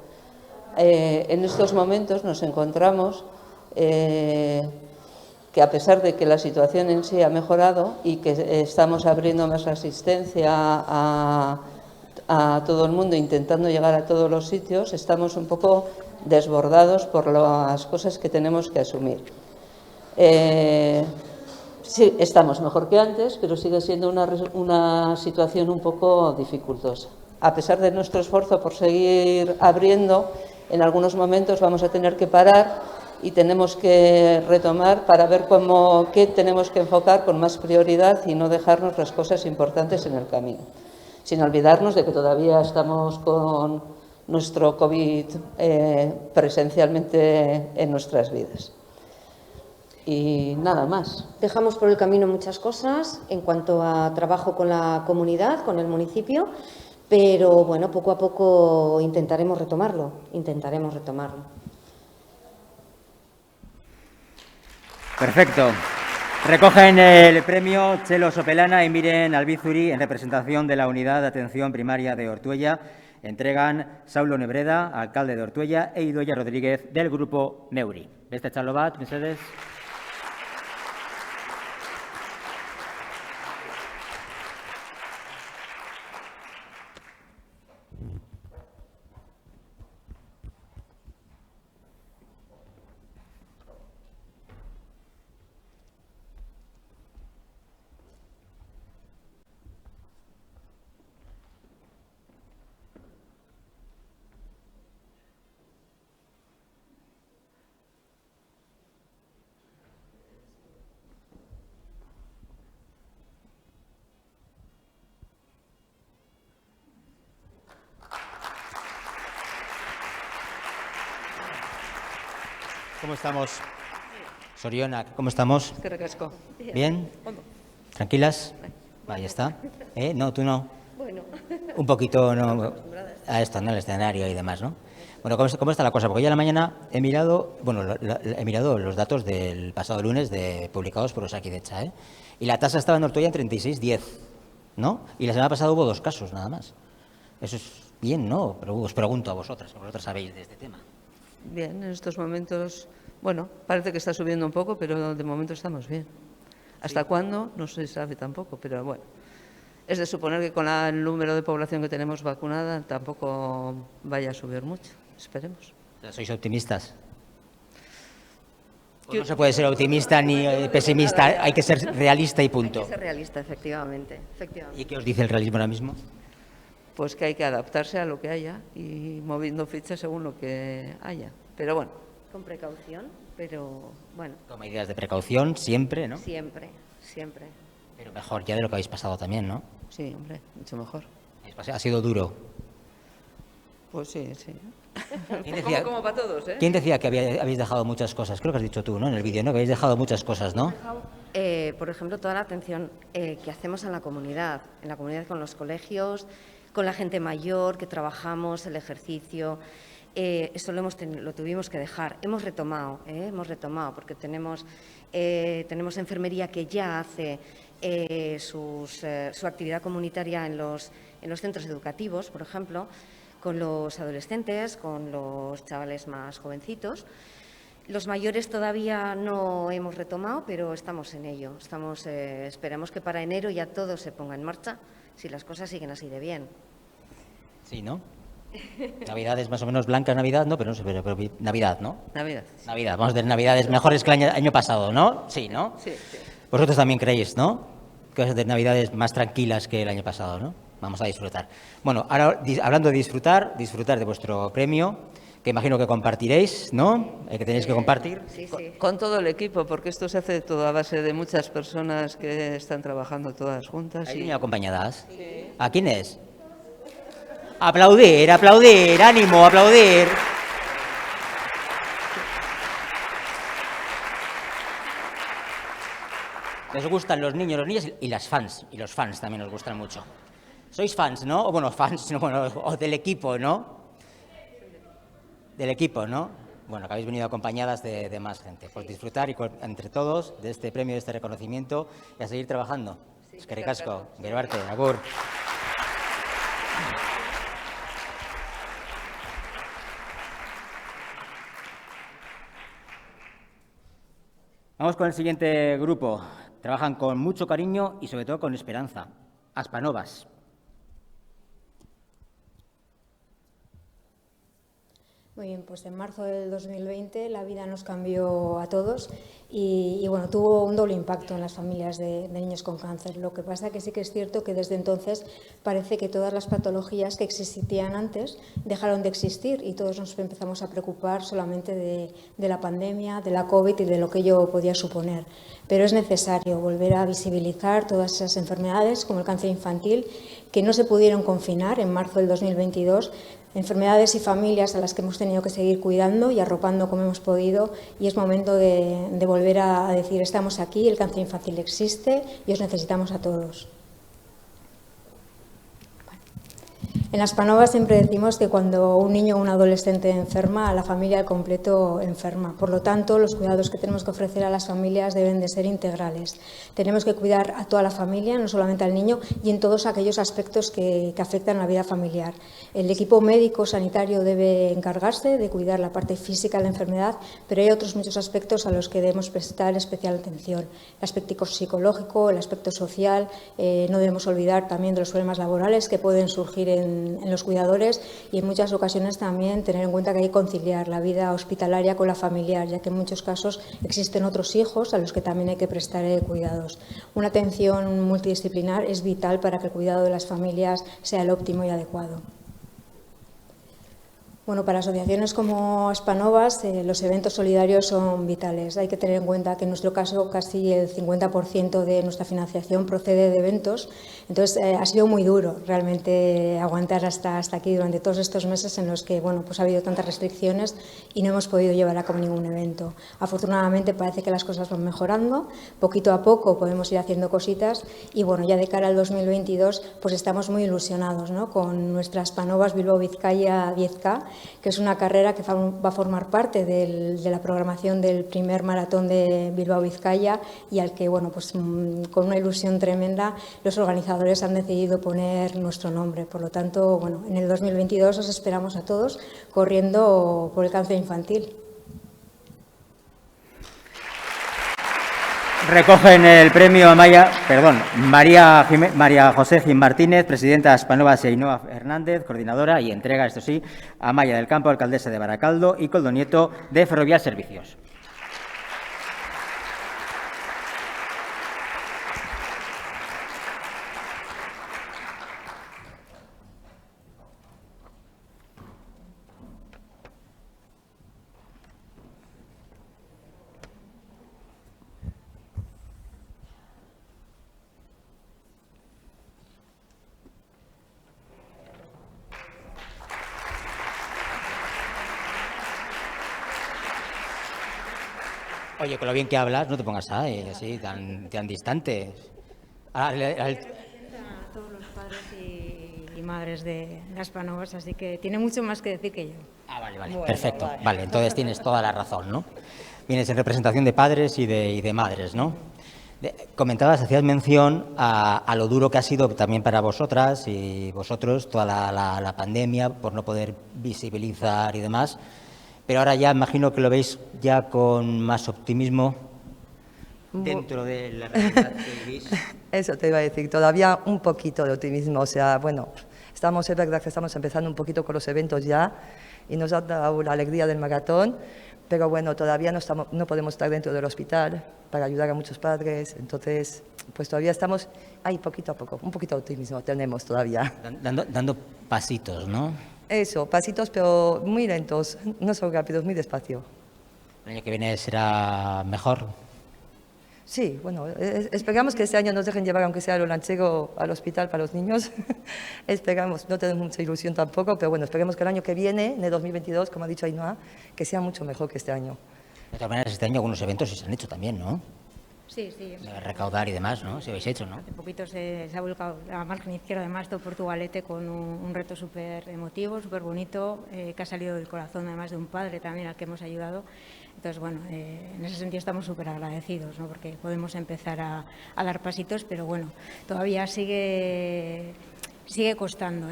en estos momentos nos encontramos que a pesar de que la situación en sí ha mejorado y que estamos abriendo más asistencia a todo el mundo, intentando llegar a todos los sitios, estamos un poco desbordados por las cosas que tenemos que asumir. Sí, estamos mejor que antes, pero sigue siendo una situación un poco dificultosa. A pesar de nuestro esfuerzo por seguir abriendo, en algunos momentos vamos a tener que parar y tenemos que retomar para ver qué tenemos que enfocar con más prioridad y no dejarnos las cosas importantes en el camino. Sin olvidarnos de que todavía estamos con nuestro COVID presencialmente en nuestras vidas. Y nada más. Dejamos por el camino muchas cosas en cuanto a trabajo con la comunidad, con el municipio, pero bueno, poco a poco intentaremos retomarlo. Perfecto. Recogen el premio Txelo Sopelana y Miren Albizuri en representación de la Unidad de Atención Primaria de Ortuella. Entregan Saulo Nebreda, alcalde de Ortuella, e Idoia Rodríguez, del Grupo Neuri. Beste txalo bat, mesedez. ¿Cómo estamos? Sorionak, ¿cómo estamos? Eskerrik asko. ¿Bien? ¿Tranquilas? Ahí está. No, tú no. Bueno. Un poquito no, a esto, ¿no? El escenario y demás, ¿no? Bueno, ¿cómo está la cosa? Porque hoy a la mañana he mirado, he mirado los datos del pasado lunes publicados por Osakidetza, ¿eh? Y la tasa estaba en Ortuella en 36,10, ¿no? Y la semana pasada hubo 2 casos, nada más. Eso es bien, ¿no? Pero os pregunto a vosotras sabéis de este tema. Bien, en estos momentos, bueno, parece que está subiendo un poco, pero de momento estamos bien. ¿Hasta cuándo? No se sabe tampoco, pero bueno. es de suponer que con el número de población que tenemos vacunada tampoco vaya a subir mucho. Esperemos. ¿Sois optimistas? No se puede ser optimista ni pesimista, hay que ser realista y punto. Hay que ser realista, efectivamente. ¿Y qué os dice el realismo ahora mismo? Pues que hay que adaptarse a lo que haya y moviendo fichas según lo que haya. Pero bueno. Con precaución, pero bueno. Con medidas de precaución, siempre, ¿no? Siempre, siempre. Pero mejor ya de lo que habéis pasado también, ¿no? Sí, hombre, mucho mejor. Ha sido duro. Pues sí, sí. ¿Quién decía, como para todos, ¿eh? ¿Quién decía que habéis dejado muchas cosas? Creo que has dicho tú, ¿no? En el vídeo, ¿no? Que habéis dejado muchas cosas, ¿no? Por ejemplo, toda la atención que hacemos en la comunidad con los colegios, con la gente mayor, que trabajamos, el ejercicio. Eso lo tuvimos que dejar. Hemos retomado, porque tenemos enfermería que ya hace su actividad comunitaria en los centros educativos, por ejemplo, con los adolescentes, con los chavales más jovencitos. Los mayores todavía no hemos retomado, pero estamos en ello. Esperamos que para enero ya todo se ponga en marcha, si las cosas siguen así de bien. Sí, ¿no? Navidades más o menos blancas, Navidad, ¿no? Pero Navidad, ¿no? Navidad. Navidad. Vamos a tener Navidades mejores que el año pasado, ¿no? Sí, ¿no? Sí, sí. Vosotros también creéis, ¿no? Que vas a tener Navidades más tranquilas que el año pasado, ¿no? Vamos a disfrutar. Bueno, ahora hablando de disfrutar de vuestro premio, que imagino que compartiréis, ¿no? Que tenéis que compartir. Sí, sí. Con todo el equipo, porque esto se hace todo a base de muchas personas que están trabajando todas juntas. ¿Hay acompañadas? Sí. ¿A quién es? Aplaudir, ánimo, aplaudir. Les gustan los niños, las niñas y las fans, y los fans también nos gustan mucho. ¿Sois fans, no? O bueno, fans, no, bueno, o del equipo, ¿no? Del equipo, ¿no? Bueno, que habéis venido acompañadas de más gente. Pues disfrutar entre todos de este premio, de este reconocimiento y a seguir trabajando. Eskerrik asko, gero arte, agur. Vamos con el siguiente grupo. Trabajan con mucho cariño y sobre todo con esperanza. Aspanovas. Muy bien, pues en marzo del 2020 la vida nos cambió a todos y bueno, tuvo un doble impacto en las familias de niños con cáncer. Lo que pasa que sí que es cierto que desde entonces parece que todas las patologías que existían antes dejaron de existir y todos nos empezamos a preocupar solamente de la pandemia, de la COVID y de lo que ello podía suponer. Pero es necesario volver a visibilizar todas esas enfermedades como el cáncer infantil que no se pudieron confinar en marzo del 2022, enfermedades y familias a las que hemos tenido que seguir cuidando y arropando como hemos podido, y es momento de volver a decir estamos aquí, el cáncer infantil existe y os necesitamos a todos. En Aspanovas siempre decimos que cuando un niño o un adolescente enferma, la familia al completo enferma. Por lo tanto, los cuidados que tenemos que ofrecer a las familias deben de ser integrales. Tenemos que cuidar a toda la familia, no solamente al niño, y en todos aquellos aspectos que afectan a la vida familiar. El equipo médico sanitario debe encargarse de cuidar la parte física de la enfermedad, pero hay otros muchos aspectos a los que debemos prestar especial atención. El aspecto psicológico, el aspecto social, no debemos olvidar también de los problemas laborales que pueden surgir en los cuidadores y en muchas ocasiones también tener en cuenta que hay que conciliar la vida hospitalaria con la familiar, ya que en muchos casos existen otros hijos a los que también hay que prestar cuidados. Una atención multidisciplinar es vital para que el cuidado de las familias sea el óptimo y adecuado. Bueno, para asociaciones como Aspanovas, los eventos solidarios son vitales. Hay que tener en cuenta que en nuestro caso casi el 50% de nuestra financiación procede de eventos. Entonces, ha sido muy duro realmente aguantar hasta aquí durante todos estos meses en los que bueno, pues ha habido tantas restricciones y no hemos podido llevar a cabo ningún evento. Afortunadamente parece que las cosas van mejorando. Poquito a poco podemos ir haciendo cositas y bueno, ya de cara al 2022 pues estamos muy ilusionados, ¿no? Con nuestra Aspanovas Bilbao-Vizcaya 10K, que es una carrera que va a formar parte de la programación del primer maratón de Bilbao-Vizcaya y al que, bueno, pues con una ilusión tremenda, los organizadores han decidido poner nuestro nombre. Por lo tanto, bueno, en el 2022 os esperamos a todos corriendo por el cáncer infantil. Recogen el premio María José Gil Martínez, presidenta de Aspanovas, e Ainhoa Hernández, coordinadora, y entrega, esto sí, a Maya del Campo, alcaldesa de Baracaldo, y Koldo Nieto, de Ferrovial Servicios. Oye, con lo bien que hablas, no te pongas así, tan distante. A todos los padres y madres de Aspanovas, así que tiene mucho más que decir que yo. Vale, bueno, perfecto. Vale, entonces tienes toda la razón, ¿no? Vienes en representación de padres y de madres, ¿no? Comentabas, hacías mención a lo duro que ha sido también para vosotras y vosotros toda la pandemia, por no poder visibilizar y demás. Pero ahora ya imagino que lo veis ya con más optimismo dentro de la realidad que vivís. Eso te iba a decir, todavía un poquito de optimismo. O sea, bueno, es verdad que estamos empezando un poquito con los eventos ya y nos ha dado la alegría del maratón, pero bueno, todavía no podemos estar dentro del hospital para ayudar a muchos padres. Entonces, pues todavía estamos ahí poquito a poco, un poquito de optimismo tenemos todavía. Dando pasitos, ¿no? Eso, pasitos, pero muy lentos, no son rápidos, muy despacio. ¿El año que viene será mejor? Sí, bueno, esperamos que este año nos dejen llevar, aunque sea lo lanchero, al hospital para los niños. Esperamos, no tenemos mucha ilusión tampoco, pero bueno, esperemos que el año que viene, de 2022, como ha dicho Ainhoa, que sea mucho mejor que este año. De todas maneras, este año algunos eventos se han hecho también, ¿no? Sí. De recaudar y demás, ¿no? Si habéis hecho, ¿no? Hace poquito se ha volcado a la margen izquierda de Masto, Portugalete, con un reto súper emotivo, súper bonito, que ha salido del corazón además de un padre también al que hemos ayudado. Entonces, bueno, en ese sentido estamos súper agradecidos, ¿no? Porque podemos empezar a dar pasitos, pero bueno, todavía sigue costando,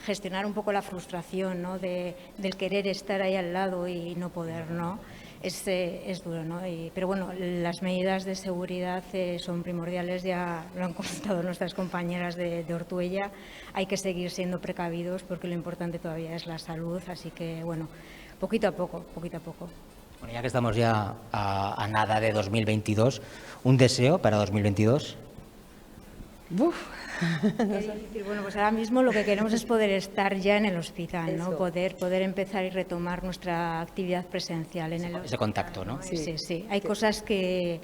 gestionar un poco la frustración, ¿no? del querer estar ahí al lado y no poder, ¿no? Es duro, ¿no? Pero bueno, las medidas de seguridad son primordiales, ya lo han comentado nuestras compañeras de Ortuella. Hay que seguir siendo precavidos porque lo importante todavía es la salud, así que bueno, poquito a poco. Bueno, ya que estamos ya a nada de 2022, ¿un deseo para 2022? Bueno, pues ahora mismo lo que queremos es poder estar ya en el hospital, ¿no? Poder empezar y retomar nuestra actividad presencial en el hospital. Ese contacto, ¿no? Sí. Hay cosas que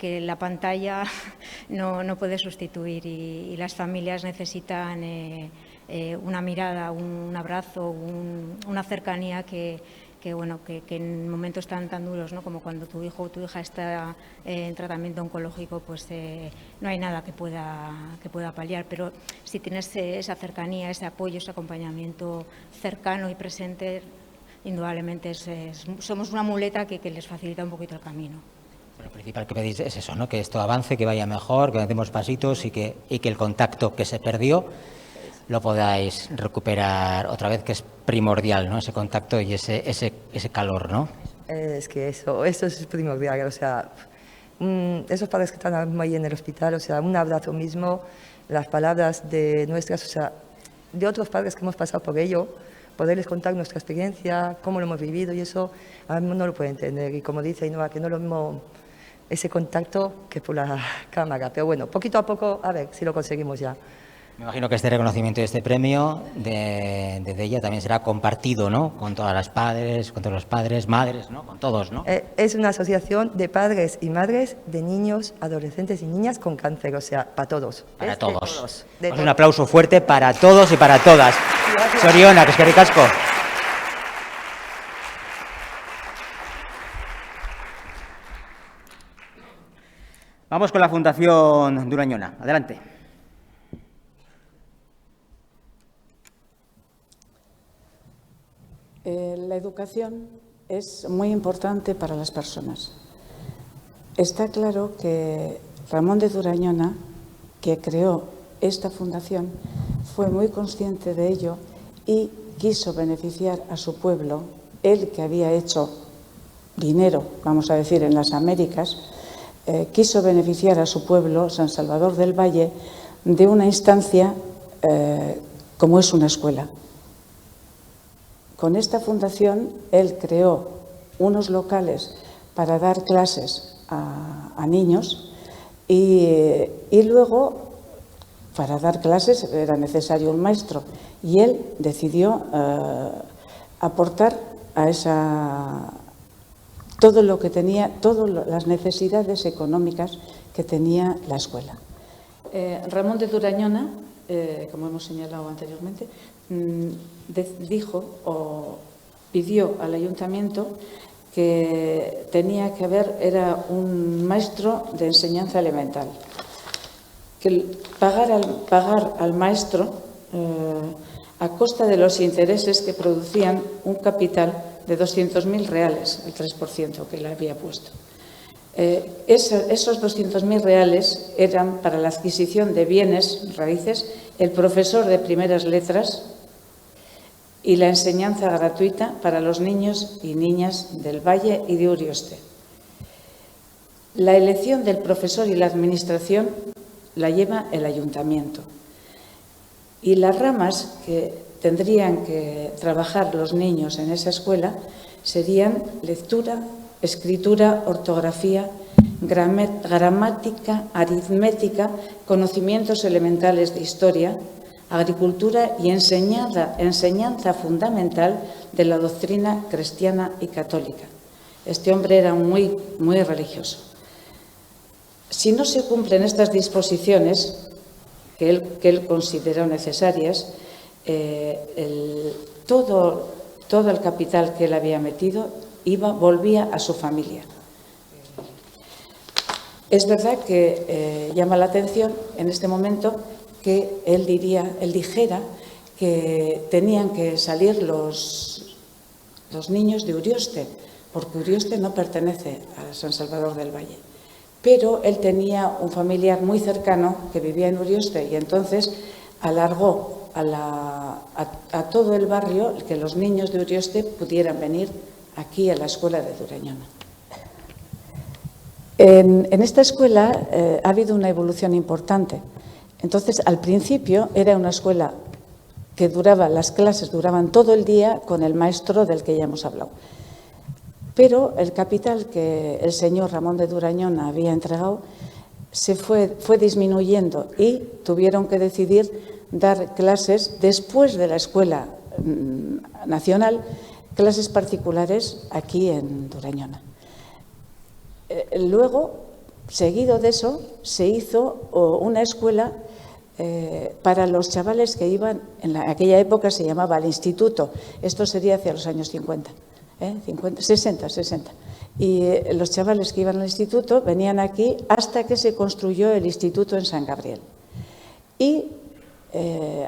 la pantalla no puede sustituir y las familias necesitan una mirada, un abrazo, una cercanía que en momentos tan duros, ¿no? Como cuando tu hijo o tu hija está en tratamiento oncológico, pues no hay nada que pueda paliar. Pero si tienes esa cercanía, ese apoyo, ese acompañamiento cercano y presente, indudablemente somos una muleta que les facilita un poquito el camino. Lo principal que pedís es eso, ¿no? Que esto avance, que vaya mejor, que demos pasitos y que el contacto que se perdió lo podáis recuperar otra vez, que es primordial, ¿no? Ese contacto y ese calor, ¿no? Es que eso es primordial, o sea, esos padres que están ahí en el hospital, o sea, un abrazo mismo, las palabras de nuestras, o sea, de otros padres que hemos pasado por ello, poderles contar nuestra experiencia, cómo lo hemos vivido, y eso a mí no lo puede entender. Y como dice Ainhoa, que no es lo mismo ese contacto que por la cámara, pero bueno, poquito a poco, a ver si lo conseguimos ya. Me imagino que este reconocimiento y este premio de ella también será compartido, ¿no? Con todas las padres, con todos los padres, madres, ¿no? Con todos, ¿no? Es una asociación de padres y madres de niños, adolescentes y niñas con cáncer, o sea, para todos. Para todos. Pues un aplauso fuerte para todos y para todas. Soriona, que es que ricasco. Vamos con la Fundación Durañona. Adelante. La educación es muy importante para las personas. Está claro que Ramón de Durañona, que creó esta fundación, fue muy consciente de ello y quiso beneficiar a su pueblo, él que había hecho dinero, vamos a decir, en las Américas, quiso beneficiar a su pueblo, San Salvador del Valle, de una instancia como es una escuela. Con esta fundación él creó unos locales para dar clases a niños y luego para dar clases era necesario un maestro y él decidió aportar a todo lo que tenía, todas las necesidades económicas que tenía la escuela. Ramón de Durañona, como hemos señalado anteriormente, dijo o pidió al ayuntamiento que tenía que haber, era un maestro de enseñanza elemental, que pagar al maestro a costa de los intereses que producían un capital de 200.000 reales, el 3% que le había puesto. Esos 200.000 reales eran para la adquisición de bienes raíces, el profesor de primeras letras y la enseñanza gratuita para los niños y niñas del Valle y de Urioste. La elección del profesor y la administración la lleva el ayuntamiento. Y las ramas que tendrían que trabajar los niños en esa escuela serían lectura, escritura, ortografía, gramática, aritmética, conocimientos elementales de historia, agricultura y enseñanza fundamental de la doctrina cristiana y católica. Este hombre era muy religioso. Si no se cumplen estas disposiciones que él consideró necesarias, todo el capital que él había metido volvía a su familia. Es verdad que llama la atención en este momento que él dijera que tenían que salir los niños de Urioste, porque Urioste no pertenece a San Salvador del Valle. Pero él tenía un familiar muy cercano que vivía en Urioste y entonces alargó a todo el barrio que los niños de Urioste pudieran venir aquí a la escuela de Durañona. En esta escuela ha habido una evolución importante. Entonces, al principio era una escuela que las clases duraban todo el día con el maestro del que ya hemos hablado. Pero el capital que el señor Ramón de Durañona había entregado fue disminuyendo y tuvieron que decidir dar clases después de la escuela nacional, clases particulares aquí en Durañona. Luego, seguido de eso, se hizo una escuela para los chavales que iban, en aquella época se llamaba el instituto, esto sería hacia los años 50. 60. Y los chavales que iban al instituto venían aquí hasta que se construyó el instituto en San Gabriel. Y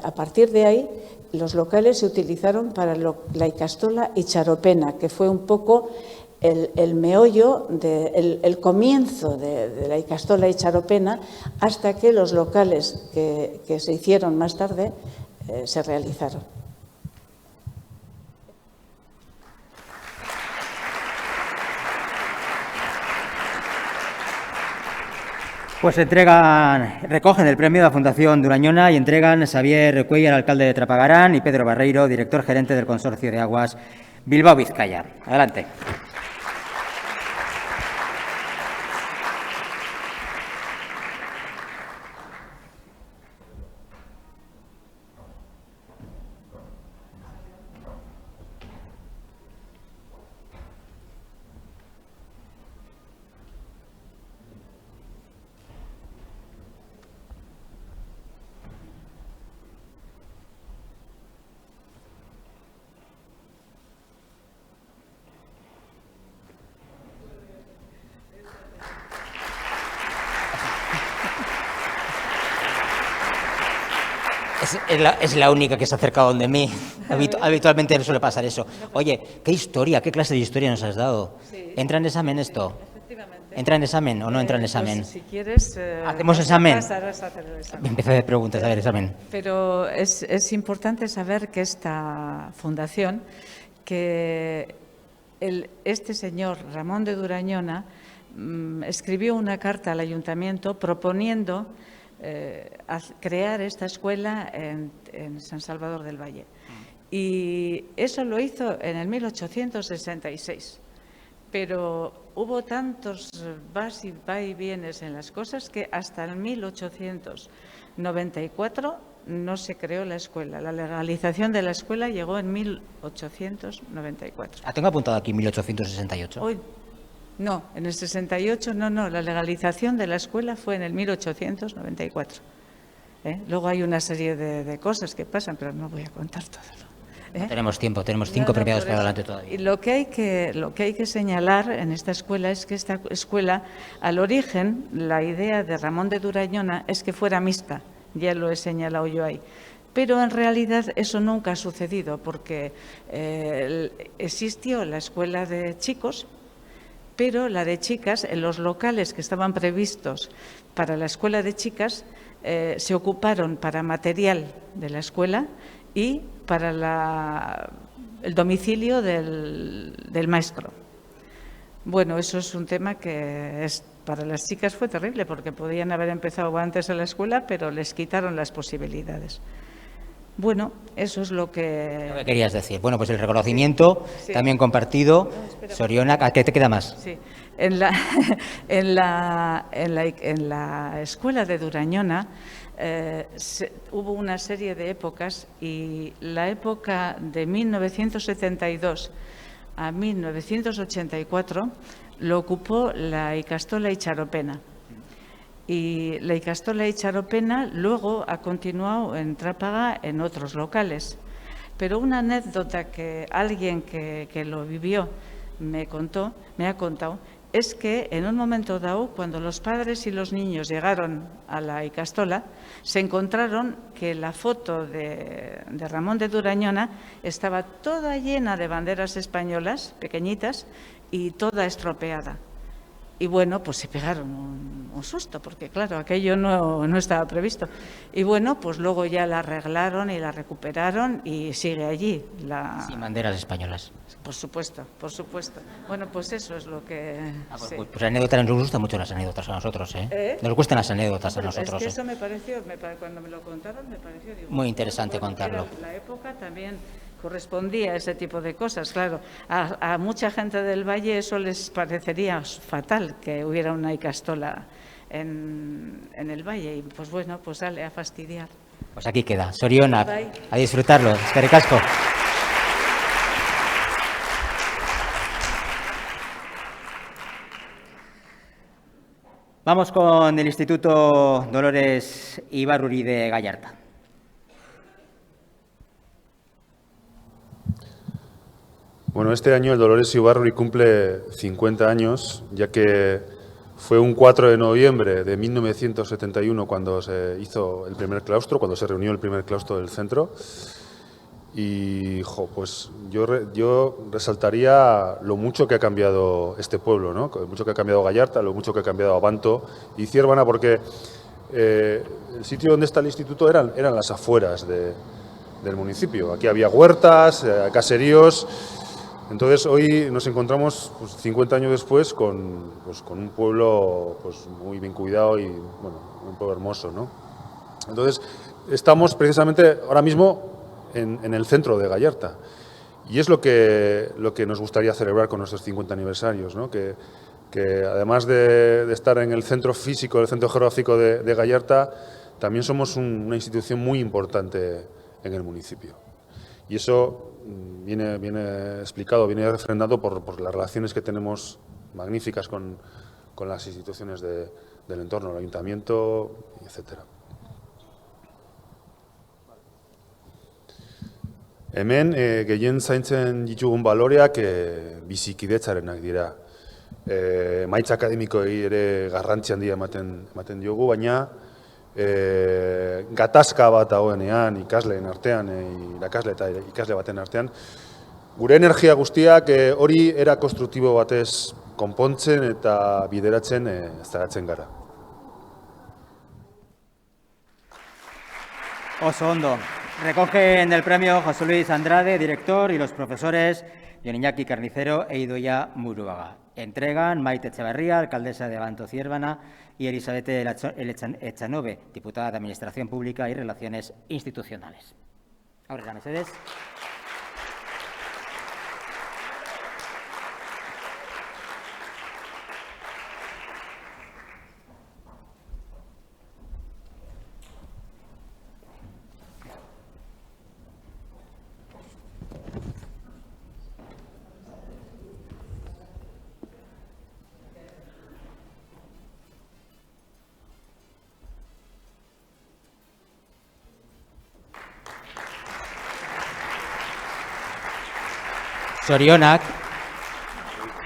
a partir de ahí los locales se utilizaron para la Icastola y Charopena, que fue un poco el meollo, el comienzo de la Icastola y Charopena, hasta que los locales que se hicieron más tarde se realizaron. Pues recogen el premio de la Fundación Durañona y entregan a Xavier Cuellar, alcalde de Trapagarán, y Pedro Barreiro, director gerente del Consorcio de Aguas Bilbao-Vizcaya. Adelante. Es la única que se ha acercado donde mí. Habitualmente no suele pasar eso. Oye, ¿qué historia, qué clase de historia nos has dado? ¿Entra en examen esto? ¿Entra en examen o no entra en examen? Pues, si quieres... ¿Hacemos examen? Me empiezo de preguntas, a ver, examen. Pero es importante saber que esta fundación, que este señor, Ramón de Durañona, escribió una carta al ayuntamiento proponiendo crear esta escuela en San Salvador del Valle. Y eso lo hizo en el 1866. Pero hubo tantos vas y vienes en las cosas que hasta el 1894 no se creó la escuela. La legalización de la escuela llegó en 1894. Tengo apuntado aquí 1868. Hoy, no, en el 68 no, la legalización de la escuela fue en el 1894. Luego hay una serie de cosas que pasan, pero no voy a contar todo. No tenemos tiempo, tenemos 5 premiados para adelante todavía. Y lo que hay que señalar en esta escuela es que esta escuela, al origen, la idea de Ramón de Durañona es que fuera mixta, ya lo he señalado yo ahí. Pero en realidad eso nunca ha sucedido porque existió la escuela de chicos, pero la de chicas, en los locales que estaban previstos para la escuela de chicas, se ocuparon para material de la escuela y para el domicilio del maestro. Bueno, eso es un tema que para las chicas fue terrible porque podían haber empezado antes en la escuela, pero les quitaron las posibilidades. Bueno, eso es lo que... ¿Qué querías decir? Bueno, pues el reconocimiento también compartido. Soriona, ¿a qué te queda más? Sí. En la escuela de Durañona hubo una serie de épocas y la época de 1972 a 1984 lo ocupó la Ikastola Itxaropena. Y la Ikastola Itxaropena luego ha continuado en Trápaga en otros locales. Pero una anécdota que alguien que lo vivió me ha contado, es que en un momento dado, cuando los padres y los niños llegaron a la Ikastola, se encontraron que la foto de Ramón de Durañona estaba toda llena de banderas españolas, pequeñitas, y toda estropeada. Y bueno, pues se pegaron un susto, porque claro, aquello no estaba previsto. Y bueno, pues luego ya la arreglaron y la recuperaron y sigue allí. Sin banderas españolas. Por supuesto, por supuesto. Bueno, pues eso es lo que... sí. Pues anécdotas, nos gustan mucho las anécdotas a nosotros, ¿eh? Nos gustan las anécdotas a nosotros. Es que eso me pareció, cuando me lo contaron, me pareció... Muy interesante contarlo. La época también correspondía a ese tipo de cosas, claro. A mucha gente del Valle eso les parecería fatal que hubiera una Ikastola en el Valle. Y pues bueno, pues sale a fastidiar. Pues aquí queda. Soriona, a disfrutarlo. Eskerrik asko. Vamos con el Instituto Dolores Ibarruri de Gallarta. Bueno, este año el Dolores Ibarruri cumple 50 años, ya que fue un 4 de noviembre de 1971 cuando se hizo el primer claustro, cuando se reunió el primer claustro del centro. Y pues yo resaltaría lo mucho que ha cambiado este pueblo, ¿no? Lo mucho que ha cambiado Gallarta, lo mucho que ha cambiado Abanto y Ciervana, porque el sitio donde está el instituto eran las afueras del municipio. Aquí había huertas, caseríos. Entonces hoy nos encontramos 50 años después con un pueblo muy bien cuidado y bueno, un pueblo hermoso, ¿no? Entonces estamos precisamente ahora mismo en el centro de Gallarta y es lo que nos gustaría celebrar con nuestros 50 aniversarios, ¿no? Que además de estar en el centro físico, el centro geográfico de Gallarta, también somos una institución muy importante en el municipio. Y eso viene explicado, viene refrendado por las relaciones que tenemos magníficas con las instituciones del entorno, el ayuntamiento, etcétera. Hemen gehien zaintzen ditugun baloreak bizikidetzarenak dira. Maitz akademikoei ere garrantzi handia ematen diogu, baina gatazka bat dagoenean ikasleen artean, irakasle eta ikasle baten artean, gure energia guztiak hori era konstruktibo batez konpontzen eta bideratzen zaratzen gara. Oso ondo. Recogen el premio José Luis Andrade, director, y los profesores Jon Iñaki Carnicero e Idoia Muruaga. Entregan Maite Echevarría, alcaldesa de Abanto Ziérbana, y Elizabeth Echanove, diputada de Administración Pública y Relaciones Institucionales. Ahora, Mercedes.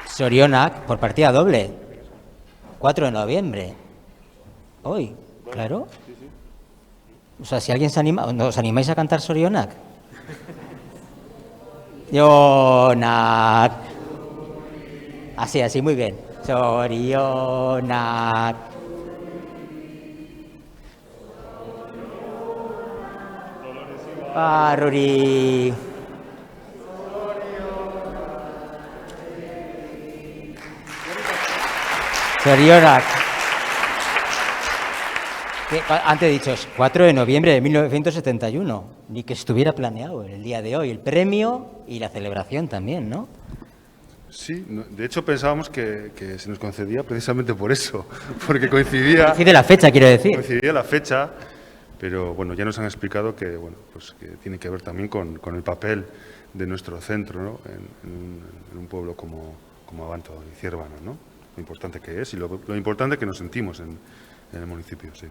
Sorionak, por partida doble. 4 de noviembre. Hoy, claro. O sea, si alguien se anima, ¿os animáis a cantar Sorionak? Sorionak. Así, muy bien. Sorionak. Paruri. Sorionak. Antes he dicho, 4 de noviembre de 1971, ni que estuviera planeado el día de hoy, el premio y la celebración también, ¿no? Sí, de hecho pensábamos que se nos concedía precisamente por eso, porque coincidía... Coincide la fecha, quiero decir. Coincidía la fecha, pero bueno, ya nos han explicado que, bueno, pues que tiene que ver también con el papel de nuestro centro, ¿no? en un pueblo como Abanto y Ziérbana, ¿no? Lo importante que es y lo importante que nos sentimos en el municipio, sí.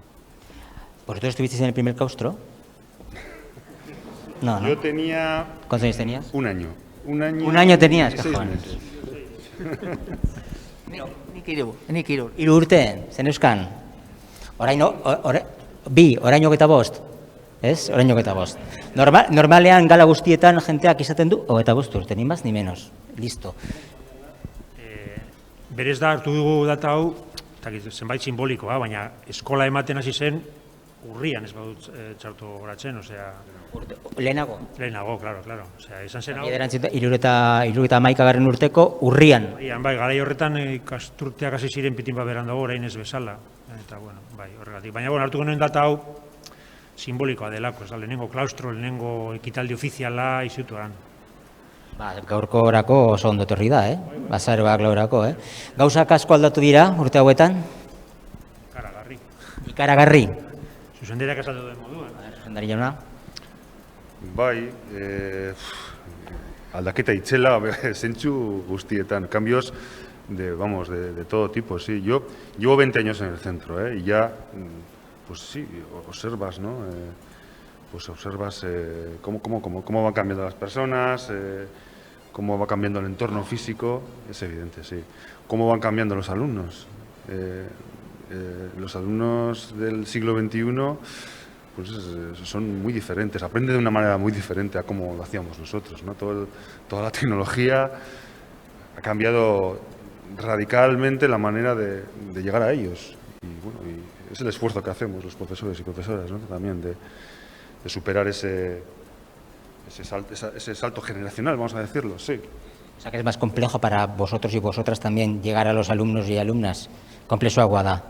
¿Vosotros estuvisteis en el primer claustro? No, ¿no? Yo tenía... ¿Cuántos años tenías? Un año. ¿Un año tenías? 6 meses. Nik hiru urte, zeneuzkan. Oraino, oraino geta bost. Ez? Oraino geta bost. Normalean gala guztietan jenteak izaten du, eta bost urte, ni más ni menos. Listo. Berez da hartu dugu data hau, zenbait simbolikoa, baina eskola ematen hasi zen urrian, ez badut txartu goratzen, osea... Lehenago? Lehenago, claro. Osea, esan zen hau... Irureta 11. urteko urrian. Bai, garai horretan ikasturteak hasi ziren pitin bat berandago, orain ez bezala. Eta, bueno, bai, horregatik. Baina, bueno, hartu genuen data hau simbolikoa delako, ez da, lehenengo klaustro, lehenengo ekitaldi ofiziala izutuan. Gaurko orako oso ondo etorri da, Bazaroak laurako, Gauzak asko aldatu dira urte hauetan? Ikaragarri. Zuzendariak azaldu den moduan. Zuzendari jauna. Bai, aldaketa itzela, zentzu guztietan, cambios de todo tipo, sí. Yo llevo 20 años en el centro, y ya, pues sí, observas, ¿no? Pues observas cómo van cambiando las personas, cómo va cambiando el entorno físico, es evidente, sí. Cómo van cambiando los alumnos. Los alumnos del siglo XXI pues son muy diferentes, aprenden de una manera muy diferente a como lo hacíamos nosotros, ¿no? Toda la tecnología ha cambiado radicalmente la manera de llegar a ellos. Y, bueno, y es el esfuerzo que hacemos los profesores y profesoras, ¿no? También de superar ese salto generacional, vamos a decirlo, sí. O sea que es más complejo para vosotros y vosotras también llegar a los alumnos y alumnas. Konplexuagoa da.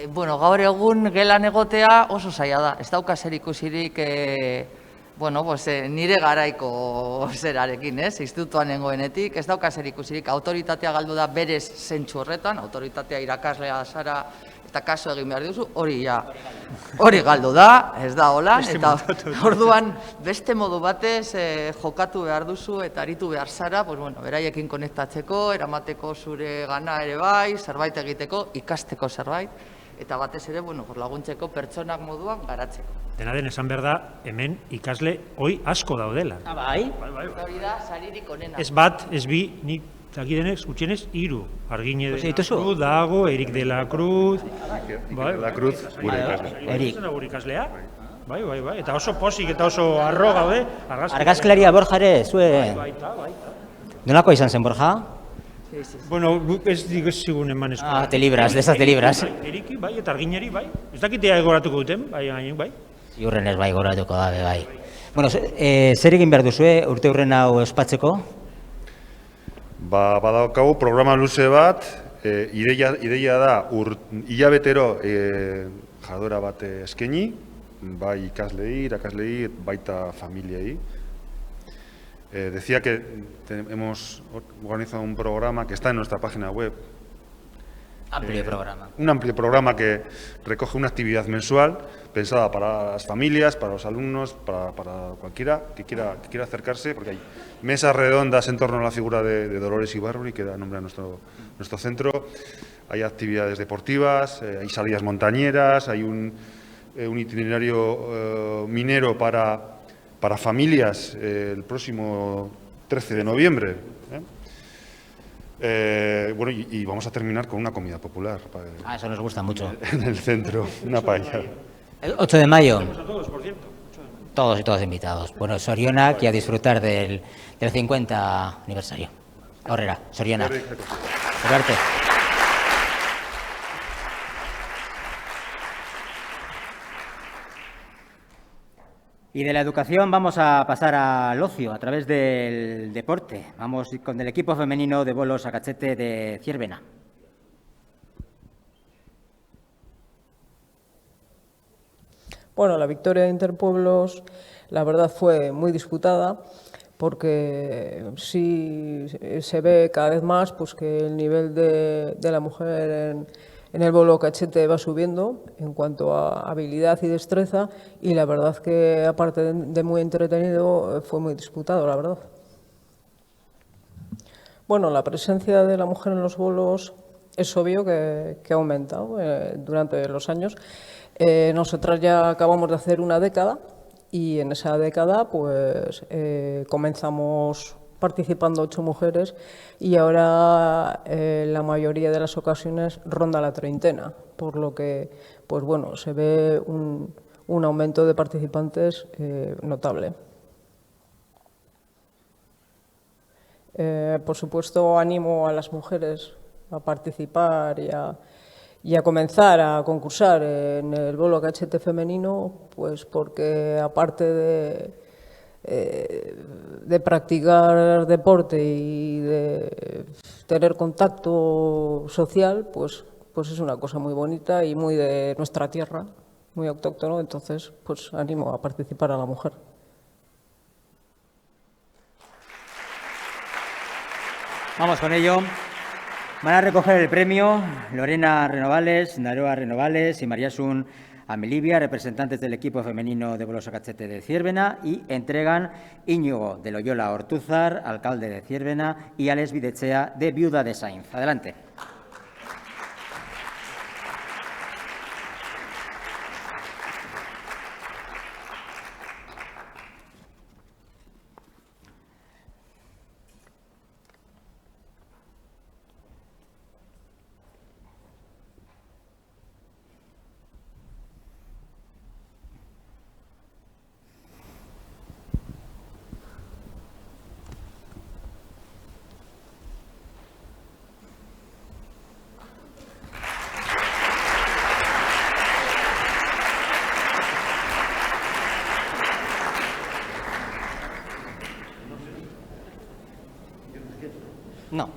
Bueno, gaur egun gelan egotea oso zaila da. Ez dauka zer ikusirik, nire garaiko zerarekin, institutuan nengoenetik, ez dauka zer ikusirik. Autoritatea galdu da berez zentsu horretan, autoritatea irakaslea zara eta kaso egin behar duzu, hori galdu da, ez da hola, eta orduan beste modu batez jokatu behar duzu eta aritu behar zara, beraiekin konektatzeko, eramateko zure gana ere bai, zerbait egiteko, ikasteko zerbait, eta batez ere laguntzeko pertsonak moduan garatzeko. Dena den esan behar da, hemen ikasle hoi asko daudela. Bai? Hori da, saririk onena. Ez bat, ez bi, nik dakidenez, gutxienez, 3. Argine de la Cruz, Dago, Erik de la Cruz... De la Cruz, gure ikaslea. Erik. Gure ikaslea? Bai. Eta oso posik eta oso arro gaude. Argazkilaria Borja ere, zue... Baita. Nolako izan zen, Borja? Bueno, ez zigun eman eskola. Te libras, de esas te libras. Eriki, bai, eta argineri, bai. Ez dakitea egoratuko duten, bai. Ziurrenez bai, goratuko da, bai. Bueno, zer egin behar duzue urte hurren hau ospatzeko? Badaukagu programa luze bat, ideia da hilabetero jardora bat eskaini, bai ikaslei, irakaslei, baita familiei. Decía que hemos organizado un programa que está en nuestra página web. Amplio programa. Un amplio programa que recoge una actividad mensual pensada para las familias, para los alumnos, para cualquiera que quiera acercarse, porque hay mesas redondas en torno a la figura de Dolores Ibarruri, que da nombre a nuestro centro. Hay actividades deportivas, hay salidas montañeras, hay un itinerario minero para familias el próximo 13 de noviembre. Bueno, y vamos a terminar con una comida popular. Eso nos gusta mucho. En el centro, una paella. El 8 de mayo. A todos, por cierto. Todos y todas invitados. Bueno, Zorionak y a disfrutar del 50 aniversario. Aurrera, Zorionak. Suerte. Y de la educación vamos a pasar al ocio a través del deporte. Vamos con el equipo femenino de bolos a cachete de Zierbena. Bueno, la victoria de Interpueblos, la verdad, fue muy disputada porque sí se ve cada vez más pues, que el nivel de la mujer en el bolo cachete va subiendo en cuanto a habilidad y destreza, y la verdad que, aparte de muy entretenido, fue muy disputado, la verdad. Bueno, la presencia de la mujer en los bolos es obvio que ha aumentado durante los años. Nosotras ya acabamos de hacer una década y en esa década pues comenzamos participando 8 mujeres y ahora la mayoría de las ocasiones ronda la treintena, por lo que pues bueno, se ve un aumento de participantes notable. Por supuesto, animo a las mujeres a participar y a comenzar a concursar en el bolo cachete femenino, pues porque aparte de practicar deporte y de tener contacto social, pues es una cosa muy bonita y muy de nuestra tierra, muy autóctono, entonces pues animo a participar a la mujer. Vamos con ello. Van a recoger el premio Lorena Renovales, Naroa Renovales y Mariasun Amelivia, representantes del equipo femenino de bolos a cachete de Zierbena, y entregan Íñigo de Loyola Ortúzar, alcalde de Zierbena, y Alex Videchea, de Viuda de Sainz. Adelante. No.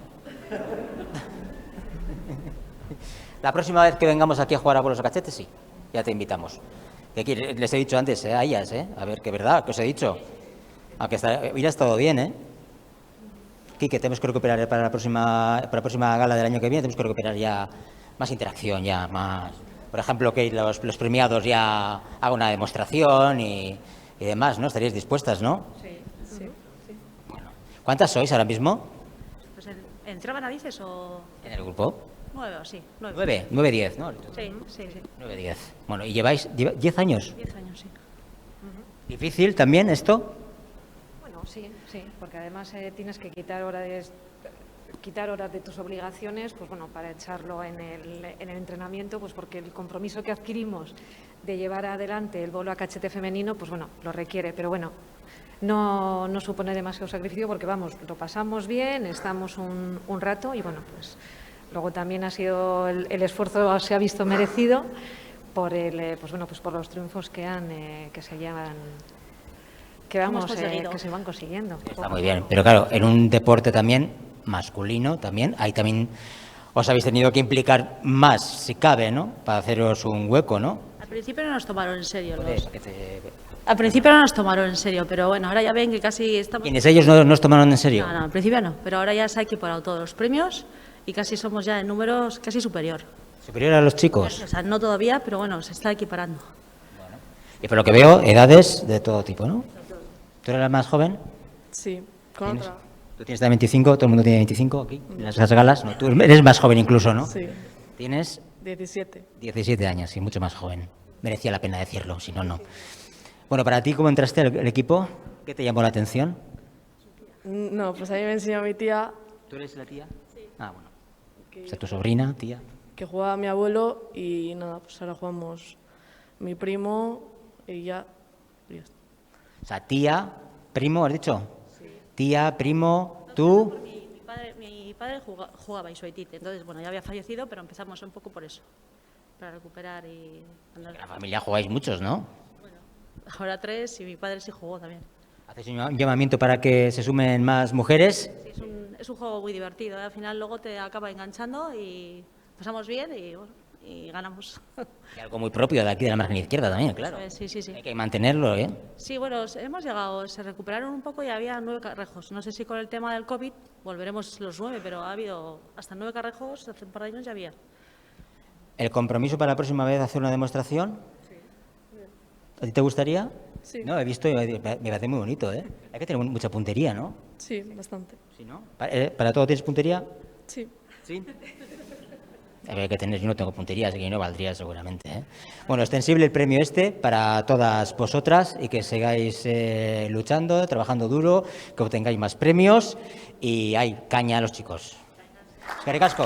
La próxima vez que vengamos aquí a jugar a bolos a cachete, sí, ya te invitamos. Les he dicho antes a ellas, a ver, que verdad, que os he dicho. Aunque hubiera estado bien, Quique, tenemos que recuperar para la próxima gala del año que viene, tenemos que recuperar ya más interacción, ya más. Por ejemplo, que los premiados ya hagan una demostración y demás, ¿no? ¿Estaríais dispuestas, no? Sí, sí. Bueno, ¿cuántas sois ahora mismo? ¿En Zierbena dices o...? ¿En el grupo? 9 o sí. 9, 10, ¿no? Sí, sí, sí. 9, 10. Bueno, ¿y lleváis 10 años? 10 años, sí. ¿Difícil también esto? Bueno, sí, porque además tienes que quitar horas de tus obligaciones, pues bueno, para echarlo en el entrenamiento, pues porque el compromiso que adquirimos de llevar adelante el bolo a cachete femenino, pues bueno, lo requiere, pero bueno, no supone demasiado sacrificio porque, vamos, lo pasamos bien, estamos un rato y, bueno, pues luego también ha sido el esfuerzo se ha visto merecido por los triunfos que se van consiguiendo. Está muy bien, pero claro, en un deporte también masculino, ahí también os habéis tenido que implicar más, si cabe, ¿no? Para haceros un hueco, ¿no? Al principio no nos tomaron en serio. Al principio no nos tomaron en serio, pero bueno, ahora ya ven que casi estamos... ¿Quiénes ellos no os tomaron en serio? No, al principio no, pero ahora ya se ha equiparado todos los premios y casi somos ya en números casi superior. ¿Superior a los chicos? O sea, no todavía, pero bueno, se está equiparando. Y por lo que veo, edades de todo tipo, ¿no? ¿Tú eres la más joven? Sí, con otra. Tú tienes de 25, todo el mundo tiene 25 aquí, en las galas. No, tú eres más joven incluso, ¿no? Sí. ¿Tienes? 17. 17 años, sí, mucho más joven. Merecía la pena decirlo, si no, no. Bueno, para ti, ¿cómo entraste al equipo? ¿Qué te llamó la atención? No, pues a mí me enseñó mi tía. ¿Tú eres la tía? Sí. Ah, bueno. O sea, tu sobrina, tía. Que jugaba mi abuelo y nada, pues ahora jugamos mi primo y ya. O sea, tía, primo, ¿has dicho? Sí. Tía, primo, tú. Mi padre jugaba y soy tite, entonces, bueno, ya había fallecido, pero empezamos un poco por eso, para recuperar y... En la familia jugáis muchos, ¿no? Bueno, ahora 3 y mi padre sí jugó también. ¿Hacéis un llamamiento para que se sumen más mujeres? Sí, es un juego muy divertido, al final luego te acaba enganchando y pasamos bien y, bueno, y ganamos. Y algo muy propio de aquí de la margen izquierda también, claro. Sí. Hay que mantenerlo, ¿eh? Sí, bueno, hemos llegado, se recuperaron un poco y había 9 carrejos. No sé si con el tema del COVID volveremos los 9, pero ha habido hasta 9 carrejos, hace un par de años ya había. ¿El compromiso para la próxima vez hacer una demostración? Sí. ¿A ti te gustaría? Sí. No, he visto, me parece muy bonito, ¿eh? Hay que tener mucha puntería, ¿no? Sí, bastante. ¿Sí, no? ¿Para todo tienes puntería? Sí. ¿Sí? Hay que tener, yo no tengo puntería, así que no valdría seguramente, ¿eh? Bueno, extensible el premio para todas vosotras y que sigáis luchando, trabajando duro, que obtengáis más premios y hay caña a los chicos. Eskerrik asko.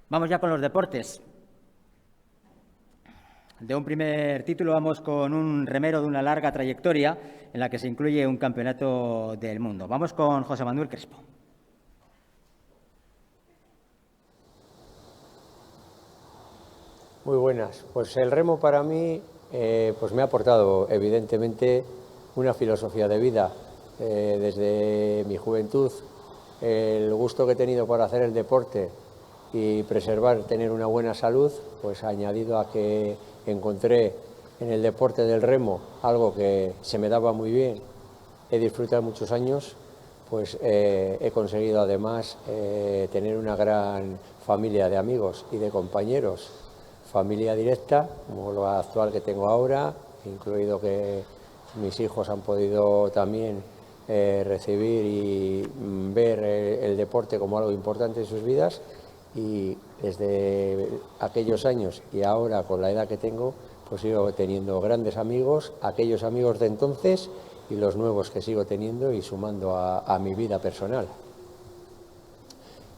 Vamos ya con los deportes. De un primer título vamos con un remero de una larga trayectoria en la que se incluye un campeonato del mundo. Vamos con José Manuel Crespo. Muy buenas. Pues el remo para mí pues me ha aportado evidentemente una filosofía de vida. Desde mi juventud, el gusto que he tenido por hacer el deporte y preservar, tener una buena salud, pues añadido a que encontré en el deporte del remo algo que se me daba muy bien, he disfrutado muchos años, pues he conseguido además tener una gran familia de amigos y de compañeros, familia directa, como lo actual que tengo ahora, incluido que mis hijos han podido también recibir y ver el deporte como algo importante en sus vidas. Y desde aquellos años y ahora con la edad que tengo, pues sigo teniendo grandes amigos, aquellos amigos de entonces y los nuevos que sigo teniendo y sumando a mi vida personal.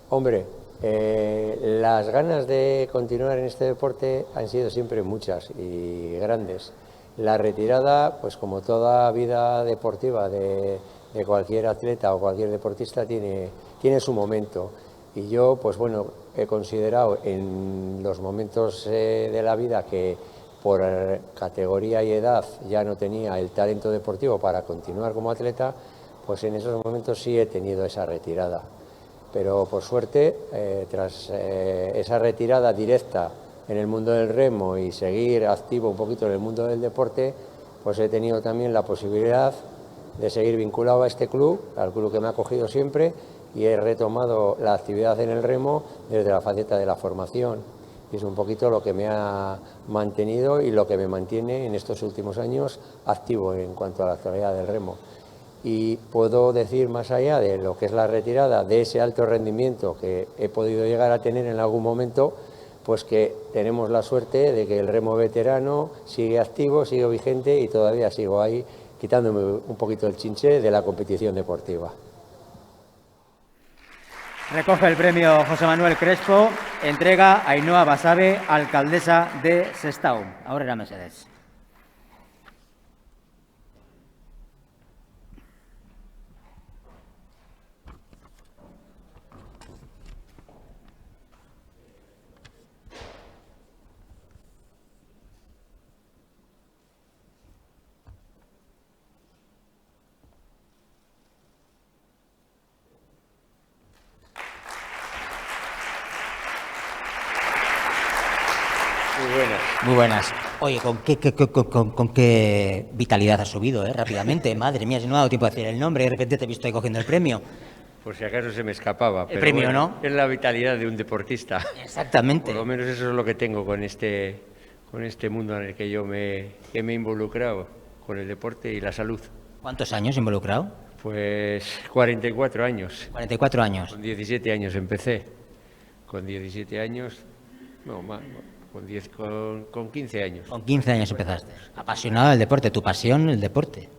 Hombre, las ganas de continuar en este deporte han sido siempre muchas y grandes. La retirada, pues como toda vida deportiva de cualquier atleta o cualquier deportista, tiene su momento. Y yo, pues bueno, he considerado en los momentos de la vida que por categoría y edad ya no tenía el talento deportivo para continuar como atleta, pues en esos momentos sí he tenido esa retirada. Pero por suerte, tras esa retirada directa en el mundo del remo y seguir activo un poquito en el mundo del deporte, pues he tenido también la posibilidad de seguir vinculado a este club, al club que me ha acogido siempre, y he retomado la actividad en el remo desde la faceta de la formación. Y es un poquito lo que me ha mantenido y lo que me mantiene en estos últimos años activo en cuanto a la actualidad del remo. Y puedo decir, más allá de lo que es la retirada, de ese alto rendimiento que he podido llegar a tener en algún momento, pues que tenemos la suerte de que el remo veterano sigue activo, sigue vigente y todavía sigo ahí quitándome un poquito el chinche de la competición deportiva. Recoge el premio José Manuel Crespo, entrega a Ainhoa Basabe, alcaldesa de Sestao. Ahora era Mercedes. Muy buenas. Muy buenas. Oye, ¿con qué vitalidad has subido, rápidamente? Madre mía, si no ha dado tiempo de decir el nombre, de repente te he visto ahí cogiendo el premio. Por si acaso se me escapaba. El premio, bueno, ¿no? Es la vitalidad de un deportista. Exactamente. Por lo menos eso es lo que tengo con este mundo en el que yo me he involucrado, con el deporte y la salud. ¿Cuántos años involucrado? Pues 44 años. 44 años. Con 17 años empecé. Con 17 años, no, más, con 15 años. Con 15 años empezaste. Apasionado del deporte, tu pasión, el deporte.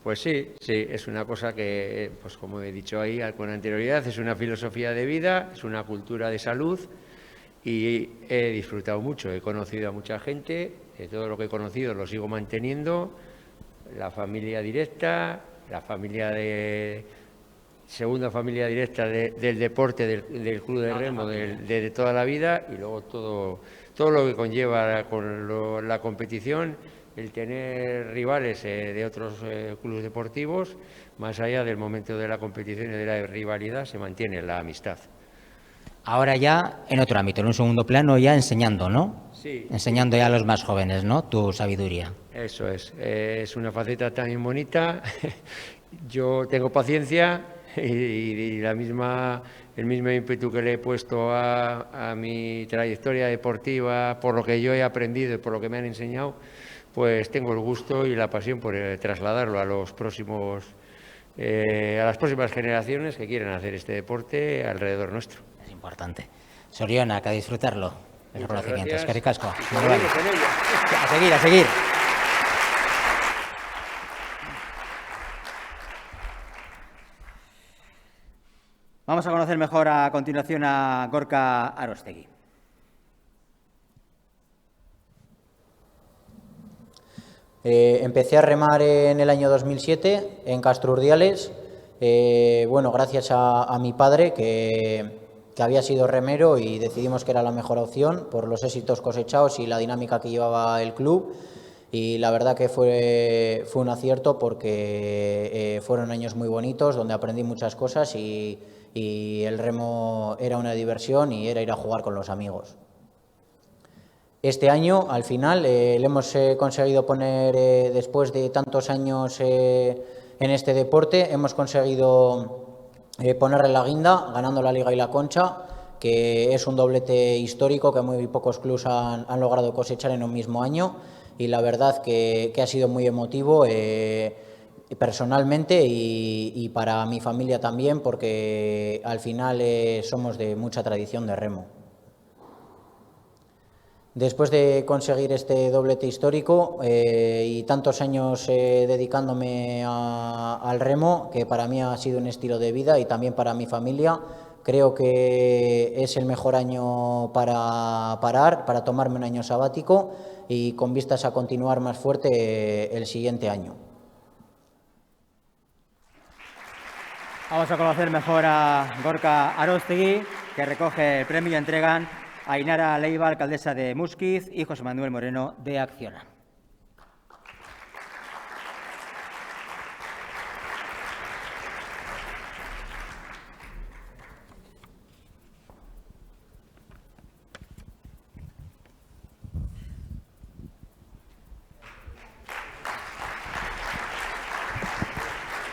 Pues sí, es una cosa que, pues como he dicho ahí con anterioridad, es una filosofía de vida, es una cultura de salud y he disfrutado mucho, he conocido a mucha gente, todo lo que he conocido lo sigo manteniendo, la familia directa, la familia segunda familia directa del deporte, del club de remo, de toda la vida y luego todo lo que conlleva con la competición, el tener rivales de otros clubes deportivos, más allá del momento de la competición y de la rivalidad, se mantiene la amistad. Ahora ya en otro ámbito, en un segundo plano, ya enseñando, ¿no? Sí. Enseñando ya a los más jóvenes, ¿no? Tu sabiduría. Eso es una faceta tan bonita. Yo tengo paciencia y el mismo ímpetu que le he puesto a mi trayectoria deportiva, por lo que yo he aprendido y por lo que me han enseñado, pues tengo el gusto y la pasión por trasladarlo a las próximas generaciones que quieren hacer este deporte alrededor nuestro. Es importante. Soriona, que a disfrutarlo, el reconocimiento. Es que ricasco. A seguir. Vamos a conocer mejor a continuación a Gorka Arostegui. Empecé a remar en el año 2007 en Castro Urdiales, gracias a mi padre que había sido remero y decidimos que era la mejor opción por los éxitos cosechados y la dinámica que llevaba el club y la verdad que fue un acierto porque fueron años muy bonitos donde aprendí muchas cosas y el remo era una diversión y era ir a jugar con los amigos. Este año, al final, le hemos conseguido poner, después de tantos años en este deporte, hemos conseguido ponerle la guinda, ganando la Liga y la Concha, que es un doblete histórico que muy pocos clubs han logrado cosechar en un mismo año y la verdad que ha sido muy emotivo personalmente y para mi familia también, porque al final somos de mucha tradición de remo. Después de conseguir este doblete histórico y tantos años dedicándome al remo, que para mí ha sido un estilo de vida y también para mi familia, creo que es el mejor año para parar, para tomarme un año sabático y con vistas a continuar más fuerte el siguiente año. Vamos a conocer mejor a Gorka Arostegui, que recoge el premio y entregan a Ainara Leiva, alcaldesa de Muskiz, y José Manuel Moreno, de Acciona.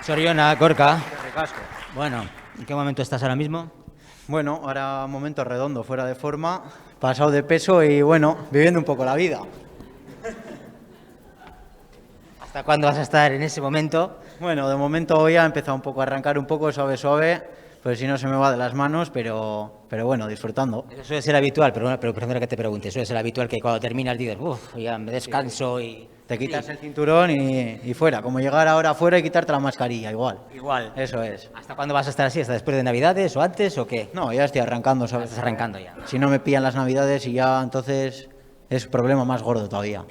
Soriona, Gorka. Bueno, ¿en qué momento estás ahora mismo? Bueno, ahora un momento redondo, fuera de forma, pasado de peso y bueno, viviendo un poco la vida. ¿Hasta cuándo vas a estar en ese momento? Bueno, de momento hoy ha empezado un poco a arrancar un poco suave, pues si no se me va de las manos, pero bueno, disfrutando. Eso suele ser habitual, pero perdona que te pregunte, suele ser habitual que cuando terminas dices, uff, ya me descanso y... Te quitas el cinturón y fuera, como llegar ahora afuera y quitarte la mascarilla, igual. Igual. Eso es. ¿Hasta cuándo vas a estar así? ¿Hasta después de Navidades o antes o qué? No, ya estoy arrancando, ¿sabes? Estás arrancando ya. Si no me pillan las Navidades y ya entonces es problema más gordo todavía.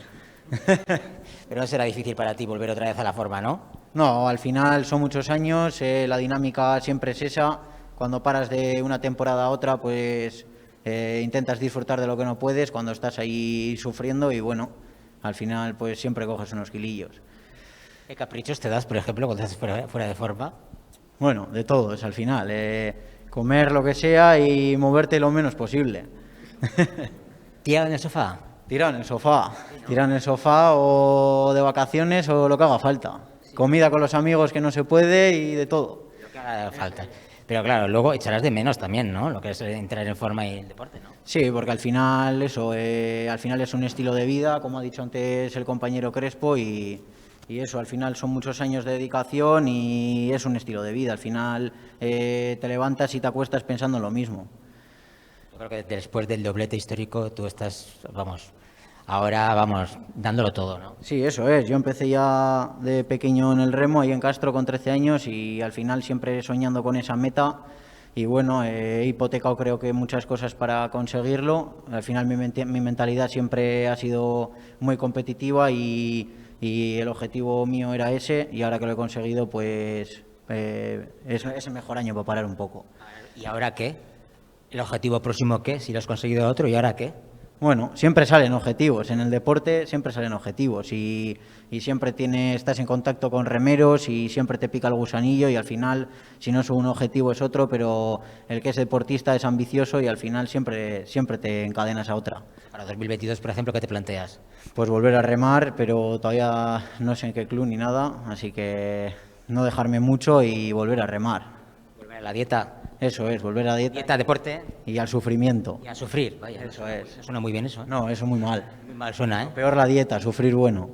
Pero no será difícil para ti volver otra vez a la forma, ¿no? No, al final son muchos años, la dinámica siempre es esa. Cuando paras de una temporada a otra, pues intentas disfrutar de lo que no puedes cuando estás ahí sufriendo y bueno, al final pues siempre coges unos kilillos. ¿Qué caprichos te das, por ejemplo, cuando estás fuera de forma? Bueno, de todo es al final. Comer lo que sea y moverte lo menos posible. ¿Tía en el sofá? Tirado en el sofá o de vacaciones o lo que haga falta. Comida con los amigos que no se puede y de todo. Lo que haga falta. Pero claro, luego echarás de menos también, ¿no? Lo que es entrar en forma y el deporte, ¿no? Sí, porque al final eso, al final es un estilo de vida, como ha dicho antes el compañero Crespo, y eso, al final son muchos años de dedicación y es un estilo de vida. Al final te levantas y te acuestas pensando en lo mismo. Yo creo que después del doblete histórico tú estás, ahora dándolo todo, ¿no? Sí, eso es. Yo empecé ya de pequeño en el remo, ahí en Castro, con 13 años, y al final siempre soñando con esa meta. Y bueno, he hipotecado creo que muchas cosas para conseguirlo. Al final mi mentalidad siempre ha sido muy competitiva y el objetivo mío era ese, y ahora que lo he conseguido, pues es el mejor año para parar un poco. ¿Y ahora qué? ¿El objetivo próximo qué? Si lo has conseguido otro, ¿y ahora qué? Bueno, siempre salen objetivos, en el deporte siempre salen objetivos y siempre estás en contacto con remeros y siempre te pica el gusanillo, y al final, si no es un objetivo es otro, pero el que es deportista es ambicioso y al final siempre te encadenas a otra. Para 2022, por ejemplo, ¿qué te planteas? Pues volver a remar, pero todavía no sé en qué club ni nada, así que no dejarme mucho y volver a remar. Volver a la dieta. Eso es, volver a dieta. Dieta, deporte. Y al sufrimiento. Y a sufrir, vaya. Eso es. Suena muy bien eso. No, eso muy mal. Muy mal suena, ¿eh? Peor la dieta, sufrir bueno.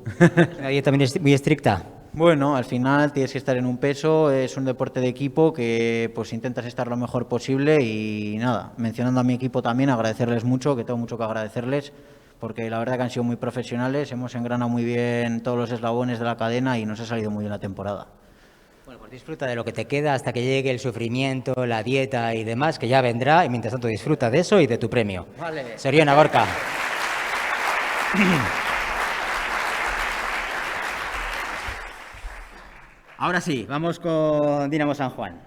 ¿Una dieta muy estricta? Bueno, al final tienes que estar en un peso, es un deporte de equipo que pues intentas estar lo mejor posible y nada, mencionando a mi equipo también, agradecerles mucho, que tengo mucho que agradecerles, porque la verdad que han sido muy profesionales, hemos engranado muy bien todos los eslabones de la cadena y nos ha salido muy bien la temporada. Bueno, pues disfruta de lo que te queda hasta que llegue el sufrimiento, la dieta y demás, que ya vendrá, y mientras tanto disfruta de eso y de tu premio. Vale. Soriona, Gorka. Ahora sí, vamos con Dinamo San Juan.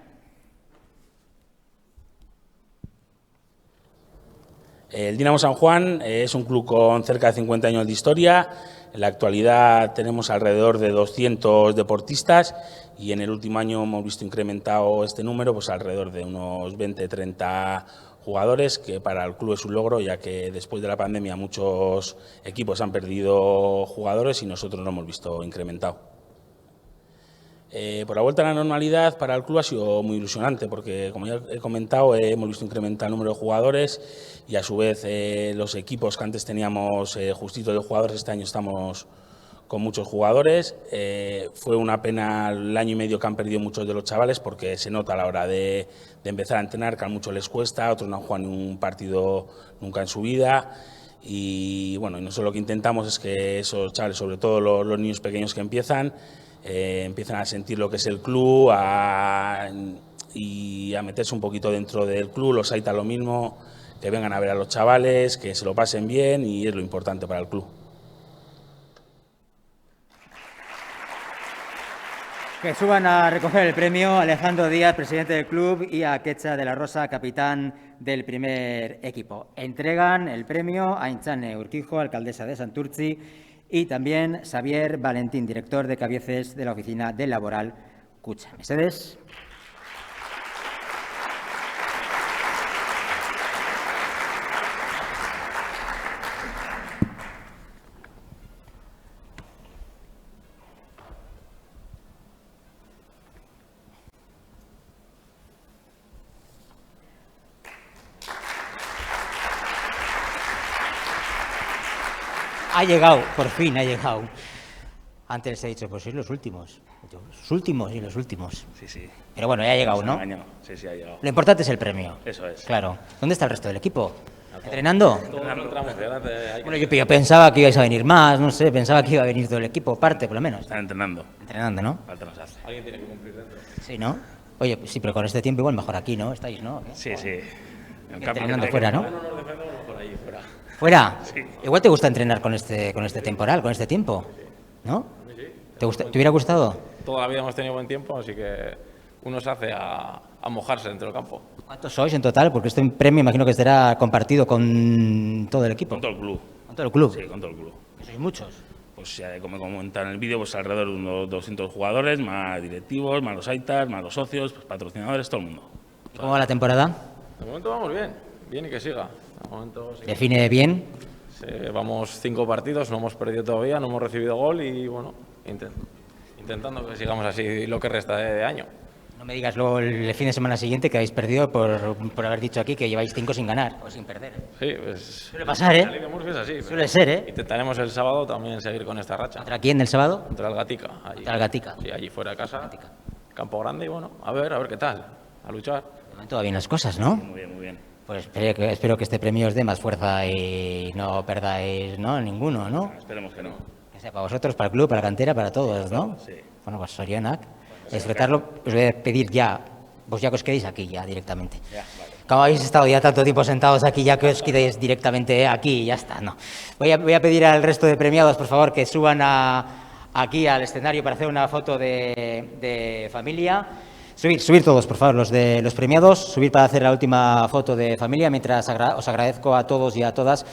El Dinamo San Juan es un club con cerca de 50 años de historia. En la actualidad tenemos alrededor de 200 deportistas y en el último año hemos visto incrementado este número pues alrededor de unos 20-30 jugadores, que para el club es un logro, ya que después de la pandemia muchos equipos han perdido jugadores y nosotros lo hemos visto incrementado. Por la vuelta a la normalidad para el club ha sido muy ilusionante porque, como ya he comentado, hemos visto incrementar el número de jugadores y a su vez los equipos que antes teníamos justitos de jugadores, este año estamos con muchos jugadores. Fue una pena el año y medio que han perdido muchos de los chavales porque se nota a la hora de empezar a entrenar que a muchos les cuesta, otros no han jugado ni un partido nunca en su vida. Y bueno, y nosotros lo que intentamos es que esos chavales, sobre todo los niños pequeños que empiezan a sentir lo que es el club y a meterse un poquito dentro del club. Los AITA lo mismo, que vengan a ver a los chavales, que se lo pasen bien, y es lo importante para el club. Que suban a recoger el premio Alejandro Díaz, presidente del club, y a Quecha de la Rosa, capitán del primer equipo. Entregan el premio a Inchane Urquijo, alcaldesa de Santurtzi, y también Xavier Valentín, director de Cabieces de la Oficina del Laboral Kutxa. Mercedes. Ha llegado, por fin ha llegado. Antes les he dicho, pues sois los últimos. Los últimos y los últimos. Sí, sí. Pero bueno, ya ha llegado, ¿no? Sí, sí, ha llegado. Lo importante es el premio. Eso es. Claro. ¿Dónde está el resto del equipo? ¿Entrenando? Bueno, yo pensaba que ibais a venir más, no sé, pensaba que iba a venir todo el equipo, parte por lo menos. Están entrenando. Entrenando, ¿no? Falta nos hace. Alguien tiene que cumplir dentro. Sí, ¿no? Oye, pues sí, pero con este tiempo igual mejor aquí, ¿no? ¿Estáis, no? Sí, sí. Entrenando fuera, ¿no? Fuera. ¿Fuera? Sí. Igual te gusta entrenar con este temporal, con este tiempo, ¿no? ¿Te hubiera gustado? Toda la vida hemos tenido buen tiempo, así que uno se hace a mojarse dentro del campo. ¿Cuántos sois en total? Porque este premio imagino que será compartido con todo el equipo. Con todo el club. ¿Con todo el club? Sí, con todo el club. ¿Sois muchos? Pues ya, como he comentado en el vídeo, pues alrededor de unos 200 jugadores, más directivos, más los AITAs, más los socios, pues patrocinadores, todo el mundo. ¿Cómo va la temporada? De momento vamos bien, bien y que siga. De momento, sí. ¿Define bien? Vamos 5 partidos, no hemos perdido todavía, no hemos recibido gol y bueno, intentando que sigamos así lo que resta de año. No me digas luego el fin de semana siguiente que habéis perdido por haber dicho aquí que lleváis 5 sin ganar o sin perder. Sí, pues... Suele pasar, ¿eh? La Liga de Murcia es así. Suele ser, ¿eh? Intentaremos el sábado también seguir con esta racha. ¿Contra quién el sábado? Contra el Gatica. Allí. Contra el Gatica. Sí, allí fuera de casa, campo grande y bueno, a ver qué tal, a luchar. De momento va bien las cosas, ¿no? Muy bien, muy bien. Pues espero que este premio os dé más fuerza y no perdáis, ¿no? Ninguno, ¿no? Esperemos que no. Que sea para vosotros, para el club, para la cantera, para todos, ¿no? Sí. Bueno, pues Sorionak, disfrutarlo. Os voy a pedir ya, pues ya que os quedéis aquí ya directamente. Ya, vale. Como habéis estado ya tanto tiempo sentados aquí, ya que os quedéis directamente aquí y ya está, ¿no? Voy a pedir al resto de premiados, por favor, que suban aquí al escenario para hacer una foto de familia. Subir todos, por favor, los premiados, subir para hacer la última foto de familia, mientras os agradezco a todos y a todas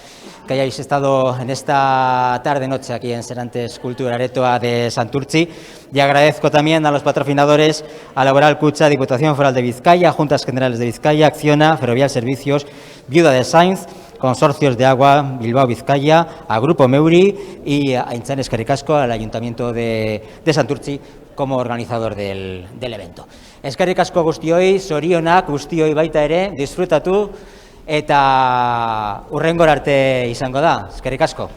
que hayáis estado en esta tarde-noche aquí en Serantes Kultura Aretoa de Santurtzi, y agradezco también a los patrocinadores, a Laboral Kutxa, Diputación Foral de Vizcaya, Juntas Generales de Vizcaya, Acciona, Ferrovial Servicios, Viuda de Sainz, Consorcios de Agua, Bilbao Vizcaya, a Grupo Meuri y a Aintzan Eskerrik asko, al Ayuntamiento de Santurtzi, como organizador del evento. Eskerrik asko guztioi, zorionak guztioi baita ere, disfrutatu eta hurrengora arte izango da. Eskerrik asko.